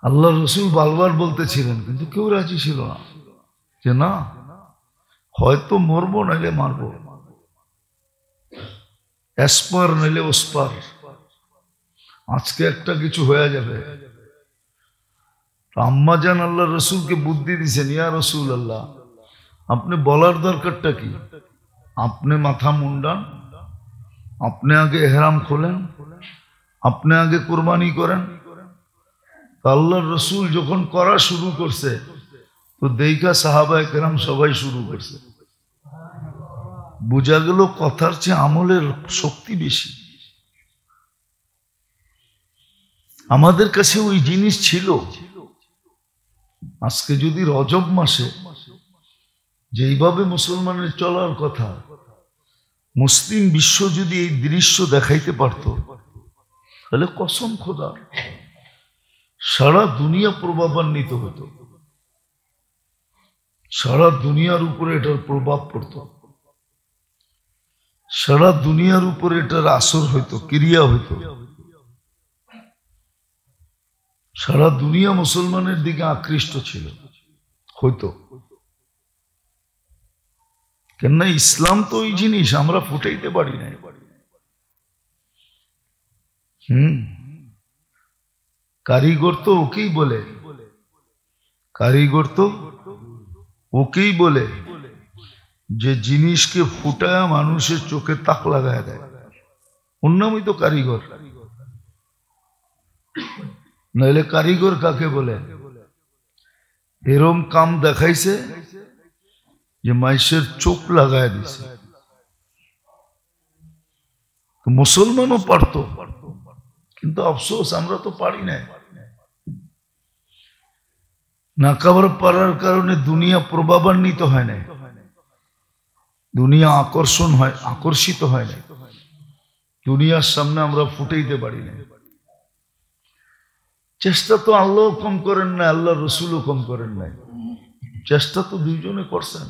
Speaker 1: আল্লাহ রসুল বারবার বলতেছিলেন, কিন্তু কেউ রাজি ছিল না, যে না হয়তো মরবো নাইলে মারবো, এসপার নাইলে ওসপার, আজকে একটা কিছু হয়ে যাবে। আম্মা জান আল্লাহ রসুলকে বুদ্ধি দিছেন, ইয়া রসুল আল্লাহ, আপনি বলার দরকারটা কি, আপনি মাথা মুন্ডান, আপনি আগে এহরাম খোলেন, আপনি আগে কোরবানি করেন। আল্লাহর রসুল যখন করা শুরু করছে, তো দেখা সাহাবায়ে কেরাম সবাই শুরু করছে। বোঝা গেল কথার চেয়ে আমলের শক্তি বেশি। আমাদের কাছে ওই জিনিস ছিল। আজকে যদি রজব মাসে যেইভাবে মুসলমানের চলার কথা, মুসলিম বিশ্ব যদি এই দৃশ্য দেখাইতে পারত, তাহলে কসম খোদা সারা দুনিয়া প্রভাবান্বিত হতো, সারা দুনিয়ার উপরে এটার প্রভাব পড়ত, সারা দুনিয়ার উপরে এটার আসর হইতো, ক্রিয়া হইতো। সারা দুনিয়া মুসলমানের দিকে আকৃষ্ট ছিল, হইতো। কেননা ইসলাম তো ওই জিনিস আমরা ফুটাইতে পারি না। কারিগর তো ওকেই বলে, কারিগর তো ওকেই বলে যে জিনিসকে ফুটায় মানুষের চোখে তাক লাগায় দেয়, ওর নামই তো কারিগর। নাইলে কারিগর কাকে বলে? এরম কাম দেখাইছে যে মাইসের চোখ লাগায় দিছে। মুসলমানও পারত, কিন্তু আফসোস আমরা তো পারি না। নাকাবার পারার কারণে দুনিয়া প্রভাবান্বিত হয় না, দুনিয়া আকর্ষিত হয় না, দুনিয়ার সামনে আমরা ফুটাইতে পারি না। চেষ্টা তো আল্লাহ কম করেন না, আল্লাহ রসুলও কম করেন নাই। চেষ্টা তো দুইজনে করছেন,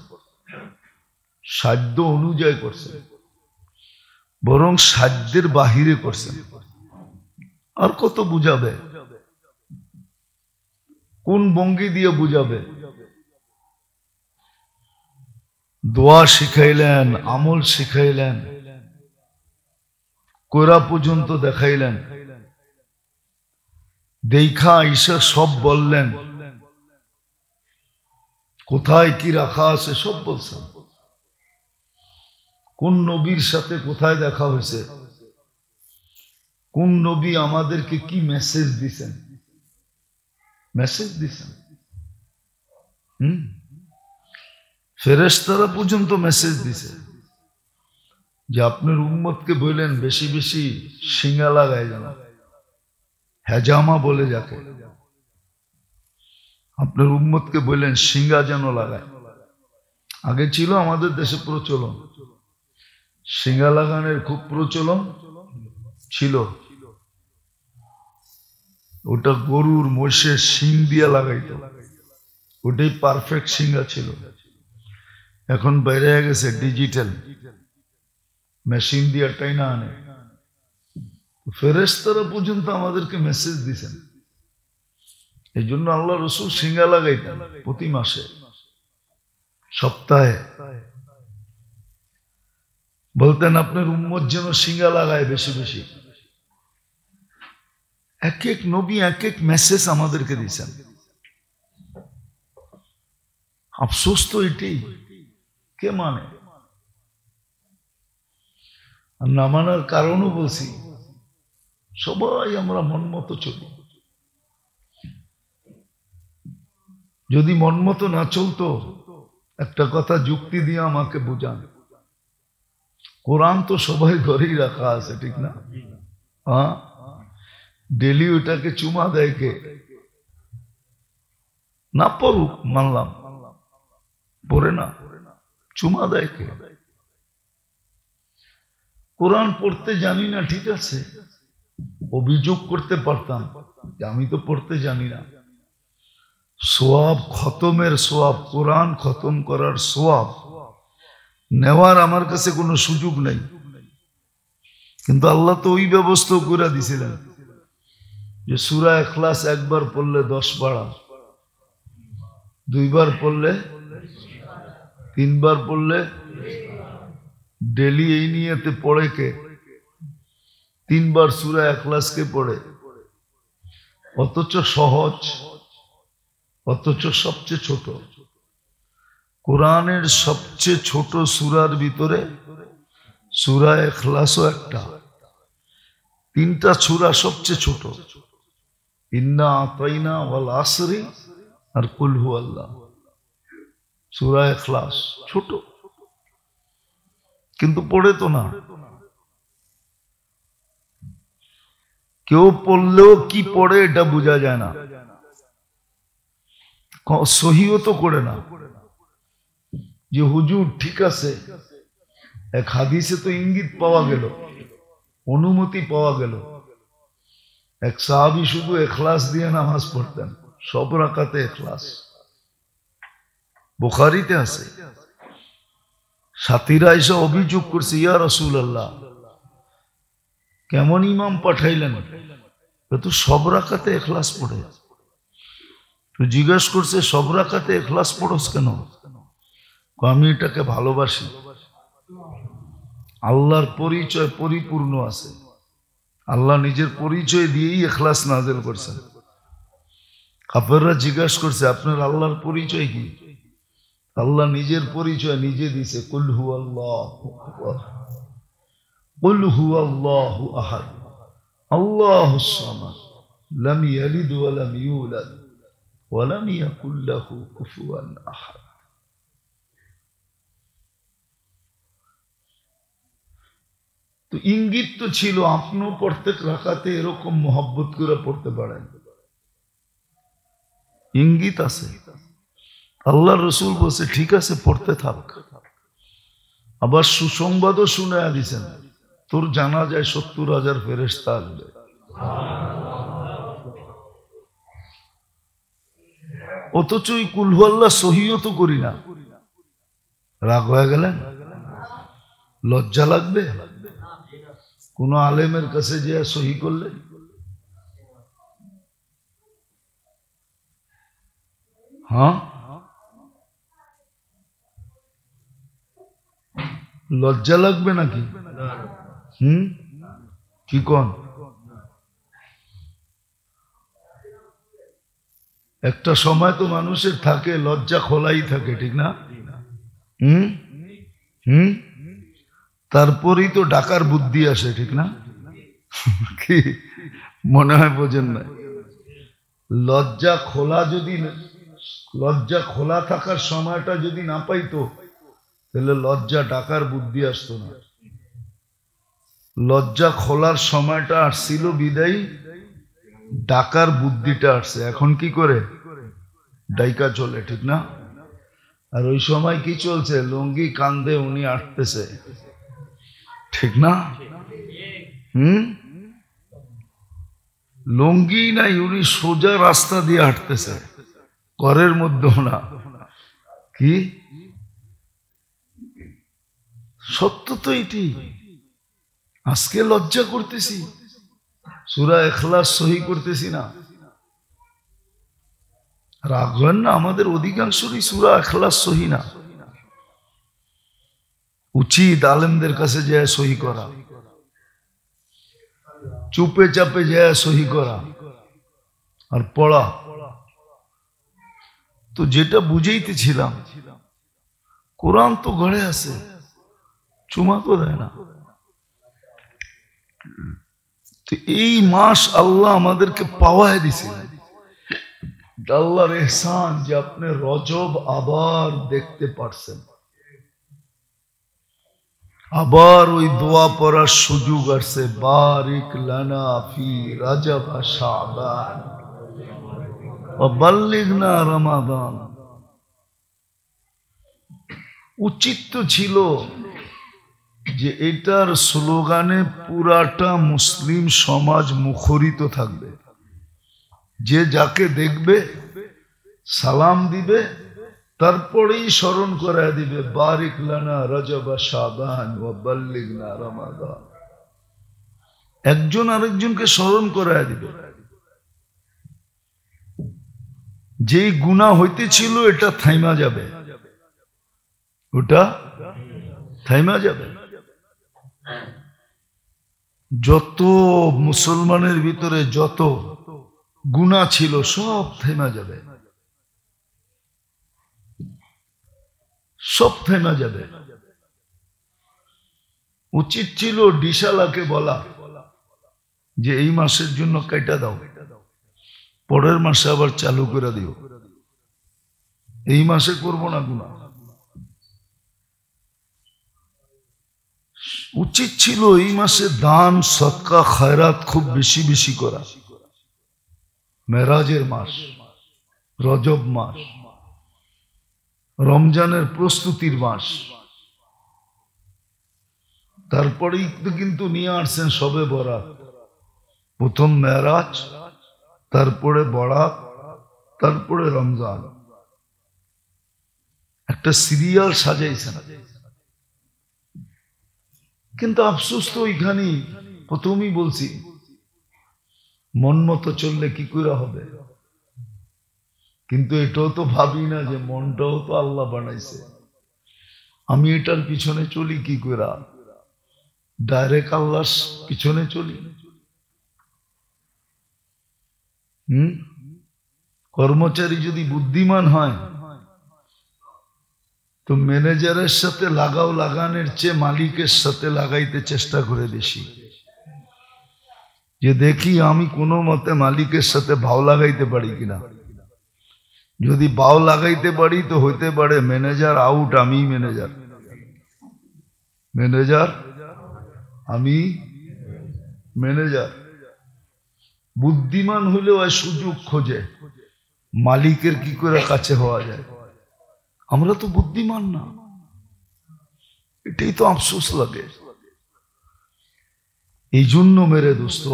Speaker 1: সাধ্য অনুযায়ী করছেন, বরং সাধ্যের বাহিরে করছেন। আর কত বুঝাবে, কোন ভঙ্গি দিয়ে বুঝাবে? দোয়া শিখাইলেন, আমল শিখাইলেন, কোরা পর্যন্ত দেখাইলেন, দেখা ঈশা সব বললেন, কোথায় কি রাখা আছে সব বলছেন, কোন নবীর সাথে কোথায় দেখা হয়েছে কোন নবী আমাদেরকে কি মেসেজ দিছেন? মেসেজ দিছেন। ফেরেশতারা পর্যন্ত মেসেজ দিছে যে আপনার উম্মতকে বললেন বেশি বেশি শিঙা লাগায় যেন, হেজামা বলে যাকে, আপনার উম্মতকে বললেন শিঙা যেন লাগায়। আগে ছিল আমাদের দেশে প্রচলন, শিঙা লাগানোর খুব প্রচলন ছিল। ওটা গরুর মহিষের শিং দিয়া লাগাইত, ওটাই পারফেক্ট শিঙা ছিল। এখন বাইরে গেছে ডিজিটাল, মেশিন দিয়া টাইনা আনে। ফেরেশতারা পর্যন্ত আমাদেরকে মেসেজ দিছেন। এই জন্য আল্লাহ রসুল শিঙা লাগাইতেন প্রতি মাসে, সপ্তাহে। বলতেন আপনার উম্মত যেন শিঙা লাগায় বেশি বেশি। এক এক নবী এক এক মেসেজ আমাদেরকে দিচ্ছেন। আফসোস তো এটাই, কে মানে? আর না মানার কারণও বলছি, সবাই আমরা মন মতো চলি। যদি মন মতো না চলতো, একটা কথা যুক্তি দিয়ে আমাকে বুঝান। কোরআন তো সবাই ঘরেই রাখা আছে, ঠিক না? হ্যাঁ, ডেলি ওটাকে চুমা দেয় কে? না পড়ুক মানলাম, পড়ে না, চুমা দেয় কে? কোরআন পড়তে জানি না, ঠিক আছে, অভিযোগ করতে পারতাম যে আমি তো পড়তে জানি না। সোয়াব খতমের সোয়াব, কোরআন খতম করার সোয়াব নেওয়ার আমার কাছে কোনো সুযোগ নেই। কিন্তু আল্লাহ তো ওই ব্যবস্থা করে দিছিলেন যে সূরা ইখলাস একবার পড়লে 10 পারা, 2 বার পড়লে, 3 বার পড়লে, ডেলি এই নিয়েতে পড়ে কে? 3 বার সূরা ইখলাসকে পড়ে। অথচ সহজ, অথচ সবচেয়ে ছোট। কোরআনের সবচেয়ে ছোট সূরার ভিতরে সূরা ইখলাসও একটা। 3টা সূরা সবচেয়ে ছোট, ইন্না আতাইনা ওয়াল আসরি আর কুল হুয়াল্লাহ। সূরা ইখলাস ছোট, কিন্তু পড়ে তো না। কেউ পড়লেও কি পড়ে এটা বোঝা যায় না, সহিও তো করে না যে হুজুর ঠিক আছে। এক হাদিসে তো ইঙ্গিত পাওয়া গেল, অনুমতি পাওয়া গেল। এক সাহাবী শুধু ইখলাস দিয়ে নামাজ পড়তেন, সব রাকাতে ইখলাস, বুখারীতে আছে। সাথীরা এসে অভিযোগ করছে, ইয়া রাসূলুল্লাহ, কেমন ইমাম পাঠাইলেন, তো সব রাকাতে ইখলাস পড়ে। তো জিজ্ঞাসা করছে, সব রাকাতে ইখলাস পড়স কেন? আমি এটাকে ভালোবাসি। আল্লাহর পরিচয় পরিপূর্ণ আছে, আল্লাহ নিজের পরিচয় দিয়েই ইখলাস নাযিল করছেন। কাফেররা জিজ্ঞাসা করছে, আপনার আল্লাহর পরিচয় কি? আল্লাহ নিজের পরিচয় নিজে দিছে, কুল হুয়াল্লাহু আহাদ, কুল হুয়াল্লাহু আহাদ, আল্লাহুস সামাদ, লাম ইয়ালিদ ওয়া লাম ইউলাদ ওয়া লাম ইয়াকুল লাহু কুফুয়ান আহাদ। তো ইঙ্গিত তো ছিল, আপনিও প্রত্যেক রাকাতে এরকম মোহাব্বত করে পড়তে পারেন, ইঙ্গিত আছে। আল্লাহ রসুল বলছে ঠিক আছে পড়তে থাক। আবার সুসংবাদও শুনে দিয়েছেন, তোর জানা যায় 70,000 ফেরেশতা আসবে। অথচ ওই কুল হুয়াল্লাহ সহিও তো করি না। রাগ হয়ে গেলেন? লজ্জা লাগবে কোন আলেমের কাছে যে সহি করলে? হ্যাঁ, লজ্জা লাগবে নাকি? কি কোন? একটা সময় তো মানুষের থাকে লজ্জা খোলাই থাকে, ঠিক না? তারপরেই তো ডাকার বুদ্ধি আসে, ঠিক না? কি মনে হয় বোঝেন না? লজ্জা খোলা থাকার সময়টা যদি না পাইতো তাহলে লজ্জা ডাকার বুদ্ধি আসতো না। লজ্জা খোলার সময়টা আসছিল বিদায়ী ডাকার বুদ্ধিটা আসছে। এখন কি করে ডাইকা চলে, ঠিক না? আর ওই সময় কি চলছে? লুঙ্গি কান্দে উনি আসতেছে, ঠিক না? লুঙ্গি নাই, উনি সোজা রাস্তা দিয়ে হাঁটতেছে, ঘরের মধ্যেও না। কি সত্য তো এটি। আজকে লজ্জা করতেছি, সূরা ইখলাস সহি করতেছি না। রাখবেন না, আমাদের অধিকাংশই সূরা ইখলাস সহি না। উচিত আলেমদের কাছে যায় সহি করা, চুপে চাপে যায় সহি করা আর পড়া। তো যেটা বুঝাইতেছিলাম, কোরআন তো ঘরে আছে, চুমা তো দেয় না। এই মাস আল্লাহ আমাদেরকে পাওয়ায় দিছিলেন। আল্লাহর ইহসান যে আপনি রজব আবার দেখতে পারছেন, আবার ওই দোয়া পড়ার সুযোগ আসছে, বারিক লানা ফি রজব শাবান ওয়া বাল্লিগনা রমাদান। উচিত তো ছিল যে এটার স্লোগানে পুরাটা মুসলিম সমাজ মুখরিত থাকবে, যে যাকে দেখবে সালাম দিবে, তারপরেই স্মরণ করায় দিবে বারিক লানা রজব শাবান ওয়া বাল্লিগনা রমাদান। একজন আরেকজনকে স্মরণ করায় দিবে। যেই গুনাহ হইতেছিল এটা থাইমা যাবে, ওটা থাইমা যাবে। যত মুসলমানের ভিতরে যত গুনাহ ছিল সব থেমে যাবে, সব থেমে যাবে। উচিত ছিল ডিশালাকে বলা যে এই মাসের জন্য কেটে দাও, পরের মাসে আবার চালু করে দিও, এই মাসে করবো না গুনাহ। উচিত ছিল এই মাসে দান সদকা খয়রাত খুব বেশি বেশি করা। মেরাজের মাস, রজব মাস, রমজানের প্রস্তুতির মাস। তারপরেই তো কিন্তু নিয়ে আসছেন সবে বরাত, প্রথম মেরাজ, তারপরে বরাত, তারপরে রমজান। একটা সিরিয়াল সাজাইছেন। কিন্তু আফসোস তো ওইখানেই, প্রথমেই বলছি, মন মতো চললে কি করে হবে। কিন্তু এটাও তো ভাবি না যে মনটাও তো আল্লাহ বানাইছে, আমি এটার পিছনে চলি কি করে, ডাইরেক্ট আল্লাহর পিছনে চলি। কর্মচারী যদি বুদ্ধিমান হয় তো ম্যানেজারের সাথে লাগানোর চেয়ে মালিকের সাথে লাগাইতে চেষ্টা করে বেশি, যে দেখি আমি কোনো মতে মালিকের সাথে ভাও লাগাইতে পারি কিনা। যদি ভাও লাগাইতে পারি তো হইতে পারে ম্যানেজার আউট, আমি ম্যানেজার, ম্যানেজার আমি ম্যানেজার। বুদ্ধিমান হইলেও সুযোগ খোঁজে মালিকের কি করে কাছে হওয়া যায়। আমরা তো বুদ্ধিমান না, এটাই তো আফসোস লাগে। এই জন্য মেরে দোস্ত,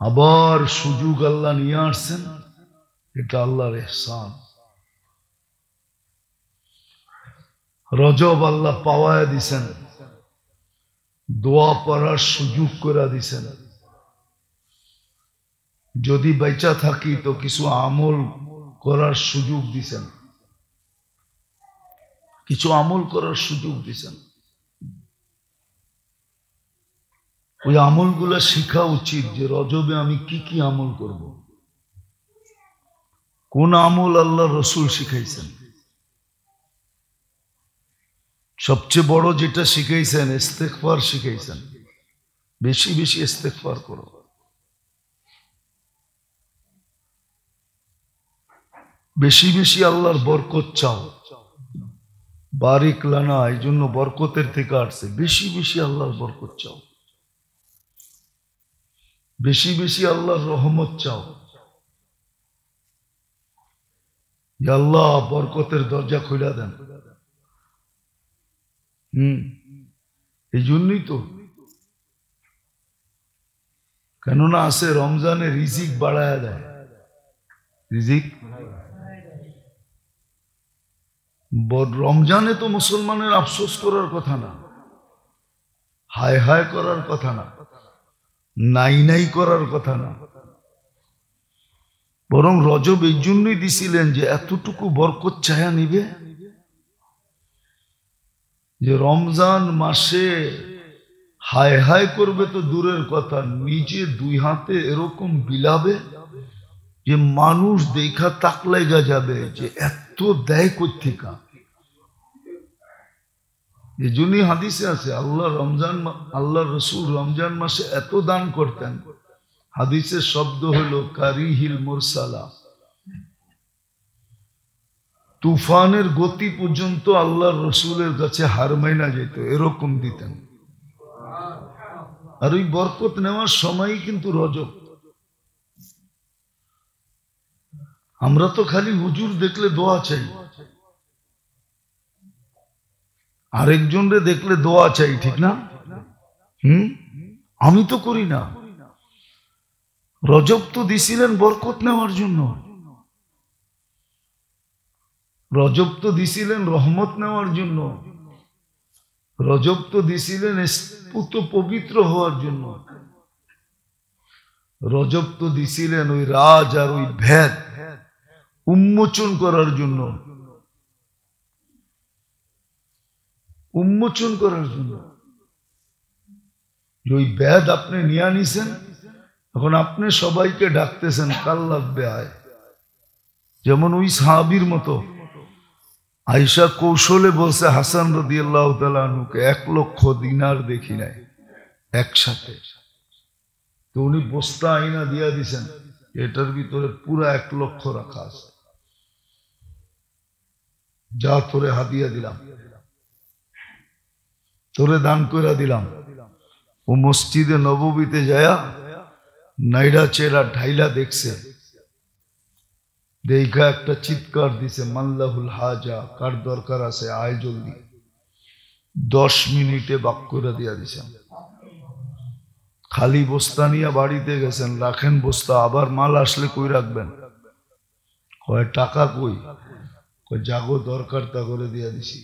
Speaker 1: আবার সুযোগ আল্লাহ নিয়ে আসছেন, এটা আল্লাহর ইহসান। রজব আল্লাহ পাওয়ায় দিছেন, দোয়া পড়ার সুযোগ করে দিছেন। যদি বেঁচা থাকি তো কিছু আমল করার সুযোগ দিছেন, কিছু আমল করার সুযোগ দিছেন। ওই আমলগুলা শিখা উচিত যে রজবে আমি কি কি আমল করব। কোন আমল আল্লাহ রসুল শিখাইছেন? সবচেয়ে বড় যেটা শিখাইছেন ইস্তেগফার শিখাইছেন। বেশি বেশি ইস্তেগফার করো। বেশি বেশি আল্লাহর বরকত চাও। বারিক লানা এই জন্য বরকতের থেকে আসছে। বেশি বেশি আল্লাহর বরকত চাও, বেশি বেশি আল্লাহর রহমত চাও। আল্লাহ বরকতের দরজা খুলে দেন। এই জন্যই তো, কেননা আছে রমজানে রিজিক বাড়ায় দেয়। রিজিক রমজানে তো মুসলমানের আফসোস করার কথা না, হায় হায় করার কথা না, নাই নাই করার কথা না, বরং রজব এই জন্যই দিছিলেন যে এতটুকু বরকত চায়া নিবে যে রমজান মাসে হায় হায় করবে তো দূরের কথা, নিজে দুই হাতে এরকম বিলাবে যে মানুষ দেখা তাক লাগা যাবে যে এত দেয় কোত্থেকা। এই জন্যই হাদিসে আছে আল্লাহ রসুল রমজান মাসে এত দান করতেন। হাদিসের শব্দ হলো কারিহিল মুরসালা, তুফানের গতি পর্যন্ত আল্লাহর রসুলের কাছে হার মাইনা যেত, এরকম দিতেন। আর ওই বরকত নেওয়ার সময়ই কিন্তু রজব। আমরা তো খালি হুজুর দেখলে দোয়া চাই, আরেকজনরে দেখলে দোয়া চাই, ঠিক না? আমি তো করি না। রজব তো দিছিলেন বরকত নেওয়ার জন্য, রজব তো দিছিলেন রহমত নেওয়ার জন্য, রজব তো দিছিলেন স্ফুত পবিত্র হওয়ার জন্য, রজব তো দিছিলেন ওই রাজ আর ওই ভেদ উন্মোচন করার জন্য, উন্মোচন করার জন্য। ওই ভেদ আপনি নিয়ে আনিছেন, এখন আপনি সবাইকে ডাকতেছেন কাল লাগবে আয়। যেমন ওই সাহাবীর মতো আয়েশা কৌশলে বলছে হাসান রাদিয়াল্লাহু তাআলা আনহুকে 1 লক্ষ দিনার দেখি নাই একসাথে। তো উনি বস্তা আইনা দিয়া দিছেন, এটার ভিতরে পুরো 1 লক্ষ রাখা আছে, যা তোরে হাদিয়া দিলাম, তোরে দান করে দিলাম। ও মসজিদে নববীতে যায়া নাইডা চেরা ঢাইলা দেখছে, দেখা একটা চিৎকার দিছে, মাল্লাহুল হাজা, কার দরকার আছে আয় জলদি। 10 মিনিটে বাক করে দিয়া দিছে। খালি বস্তা নিয়ে বাড়িতে গেছেন, রাখেন বস্তা, আবার মাল আসলে কই রাখবেন? কয় টাকা কই? কয় জাগো দরকার তা করে দিয়া দিছি।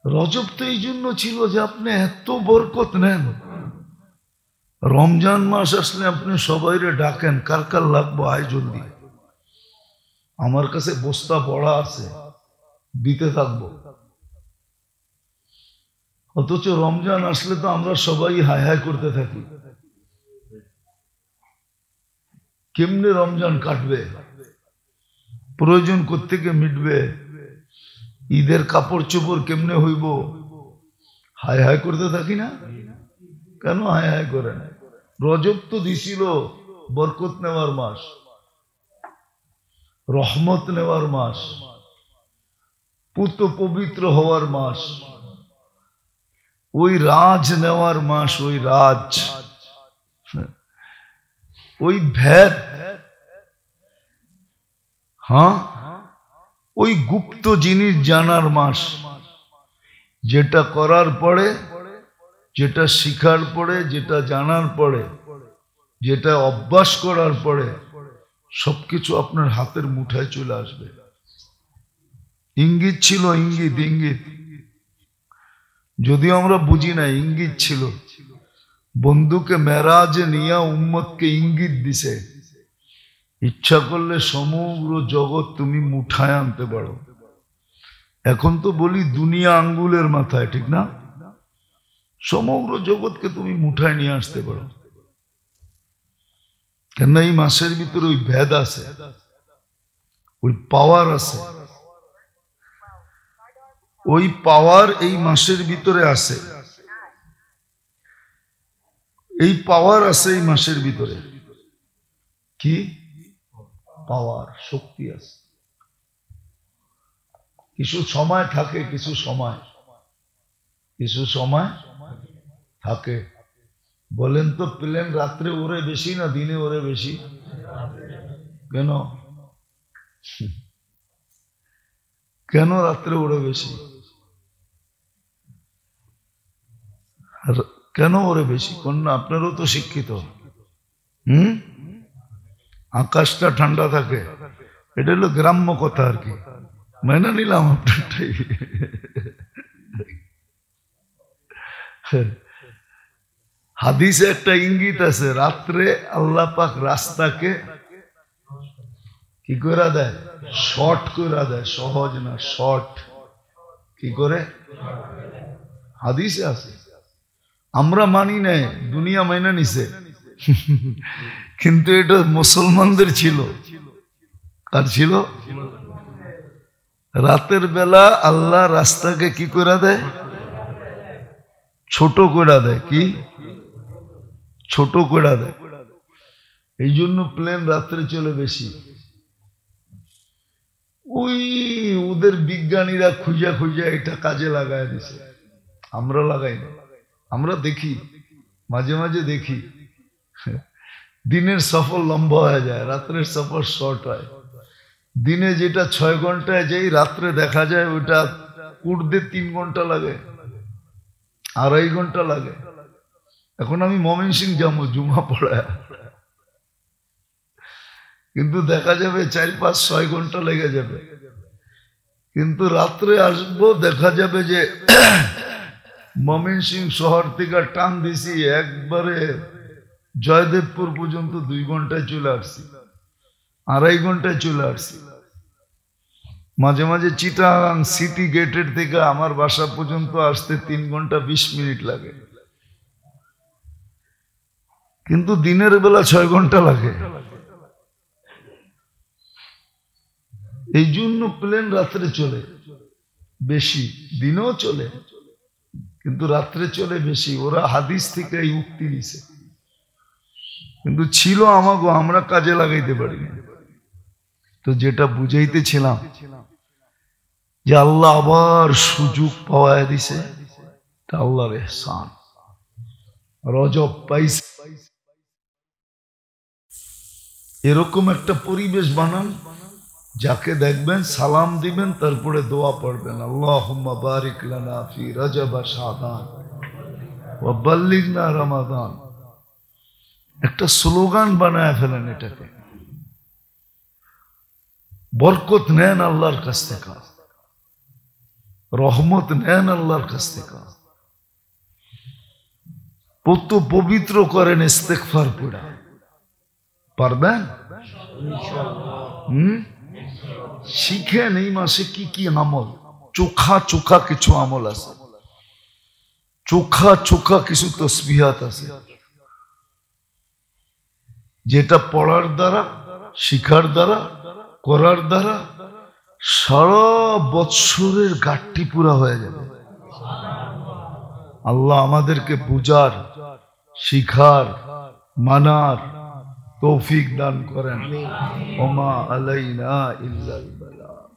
Speaker 1: রজব তো এই জন্য ছিল যে আপনি এত বরকত নেন। রমজান মাস আসলে আপনি সবাইরে ডাকেন, কার কার লাগবো আয় জলদি, আমার কাছে বস্তা পড়া আছে, দিতে থাকবো। অথচ রমজান আসলে তো আমরা সবাই হায় হায় করতে থাকি, কেমনে রমজান কাটবে, প্রয়োজন কোত্থেকে মিটবে, ঈদের কাপড় চোপড় কেমনে হইব, হায় হায় করতে থাকি না? কেন হায় হায় করে না? রজব তো দিছিল বরকত নেওয়ার মাস, রহমত নেওয়ার মাস, পুত পবিত্র হওয়ার মাস, ওই রাজ নেওয়ার মাস, ওই রাজ, ওই ভেদ, হ্যাঁ, ওই গুপ্ত জিনিস জানার মাস, যেটা করার পরে, যেটা শিখার পরে, যেটা জানার পরে, যেটা অভ্যাস করার পরে সবকিছু আপনার হাতের মুঠায় চলে আসবে। ইঙ্গিত ছিল, ইঙ্গিত, ইঙ্গিত, যদিও আমরা বুঝি না, ইঙ্গিত ছিল। বন্ধুকে মেরাজে নিয়ে উম্মতকে ইঙ্গিত দিছে, ইচ্ছা করলে সমগ্র জগৎ তুমি মুঠায় আনতে পারো। এখন তো বলি দুনিয়া আঙ্গুলের মাথায়, ঠিক না? সমগ্র জগৎকে তুমি মুঠায় নিয়ে আসতে পারো। কেন? এই মাসের ভিতরে ওই ভেদ আছে, ওই পাওয়ার আছে, ওই পাওয়ার এই মাসের ভিতরে আছে। এই পাওয়ার আছে এই মাসের ভিতরে। কি পাওয়ার, শক্তি আছে। কিছু সময় থাকে, কিছু সময় থাকে। বলেন তো প্লেন রাত্রে ওড়ে বেশি না দিনে ওড়ে বেশি? কেন কেন রাত্রে ওড়ে বেশি? কেন ওড়ে বেশি? কন্যা আপনারও তো শিক্ষিত। আকাশটা ঠান্ডা থাকে, এটা হলো গ্রাম্য কথা আর কি, মেনে নিলাম আপনারটাই। হাদিসে একটা ইঙ্গিত আছে, রাত্রে আল্লাহ পাক রাস্তাকে কি করে দেয়? শর্ট করে দেয়। সহজ না, শর্ট। কি করে? হাদিসে আছে, আমরা মানি নাই, দুনিয়া মাইনা নিছে। কিন্তু এটা মুসলমানদের ছিল। কার ছিল? রাতের বেলা আল্লাহ রাস্তাকে কি করে দেয়? ছোট করে দেয়। কি ছোট করে দেয়? এই জন্য প্লেন রাত্রে চলে বেশি। ওই ওদের বিজ্ঞানীরা খুঁজা খুঁজা এটা কাজে লাগায় দিছে, আমরা লাগাই না। আমরা দেখি, মাঝে মাঝে দেখি দিনের সফর লম্বা হয়ে যায়, রাত্রের সফর শর্ট হয়। দিনে যেটা 6 ঘন্টায় যেই রাত্রে দেখা যায় ওটা উঠতে 3 ঘন্টা লাগে, 2.5 ঘন্টা লাগে। এখন আমি ময়মনসিংহ যাবো জুমা পড়ায়, কিন্তু দেখা যাবে 4, 5, 6 ঘন্টা লেগে যাবে। কিন্তু রাত্রে আসবো, দেখা যাবে যে ময়মনসিংহ শহর থেকে টান দিছি একবারে জয়দেবপুর পর্যন্ত 2 ঘন্টায় চলে আসছি, 2.5 ঘন্টায় চলে আসছি। মাঝে মাঝে চিটাগাং সিটি গেটের থেকে আমার বাসা পর্যন্ত আসতে 3 ঘন্টা 20 মিনিট লাগে, কিন্তু দিনের বেলা 6 ঘন্টা লাগে। এই জন্য প্লেন রাত্রে চলে বেশি, দিনেও চলে কিন্তু রাত্রে চলে বেশি। ওরা হাদিস থেকে এই উক্তি দিছে, কিন্তু ছিল আমাগো, আমরা কাজে লাগাইতে পারি না। তো যেটা বুঝাইতেছিলাম যে আল্লাহ আবার সুযোগ পাওয়ায় দিছে, তা আল্লাহর ইহসান। রজব পাইছে, এরকম একটা পরিবেশ বানান, যাকে দেখবেন সালাম দিবেন, তারপরে দোয়া পড়বেন, আল্লাহুম্মা বারিক লানা ফি রজব শাবান ওয়া বাল্লিগনা রমাদান। একটা স্লোগান বানায় ফেলেন এটাকে। বরকত নেন আল্লাহর কাছ থেকে, রহমত নেন আল্লাহর কাছ থেকে, কত পবিত্র করেন ইস্তেগফার পড়া। পারবেন? শিখেন এই মাসে কি কি আমল, চোখা চোখা কিছু আমল আছে, চোখা চোখা কিছু তসবিহাত আছে, যেটা পড়ার দ্বারা, শিখার দ্বারা, করার দ্বারা সারা বৎসরের ঘাটতি পুরা হয়ে যাবে। আল্লাহ আমাদেরকে বুঝার, শিখার, মানার তৌফিক দান করেন। ওমা আলাইনা ইল্লাল বালাগ।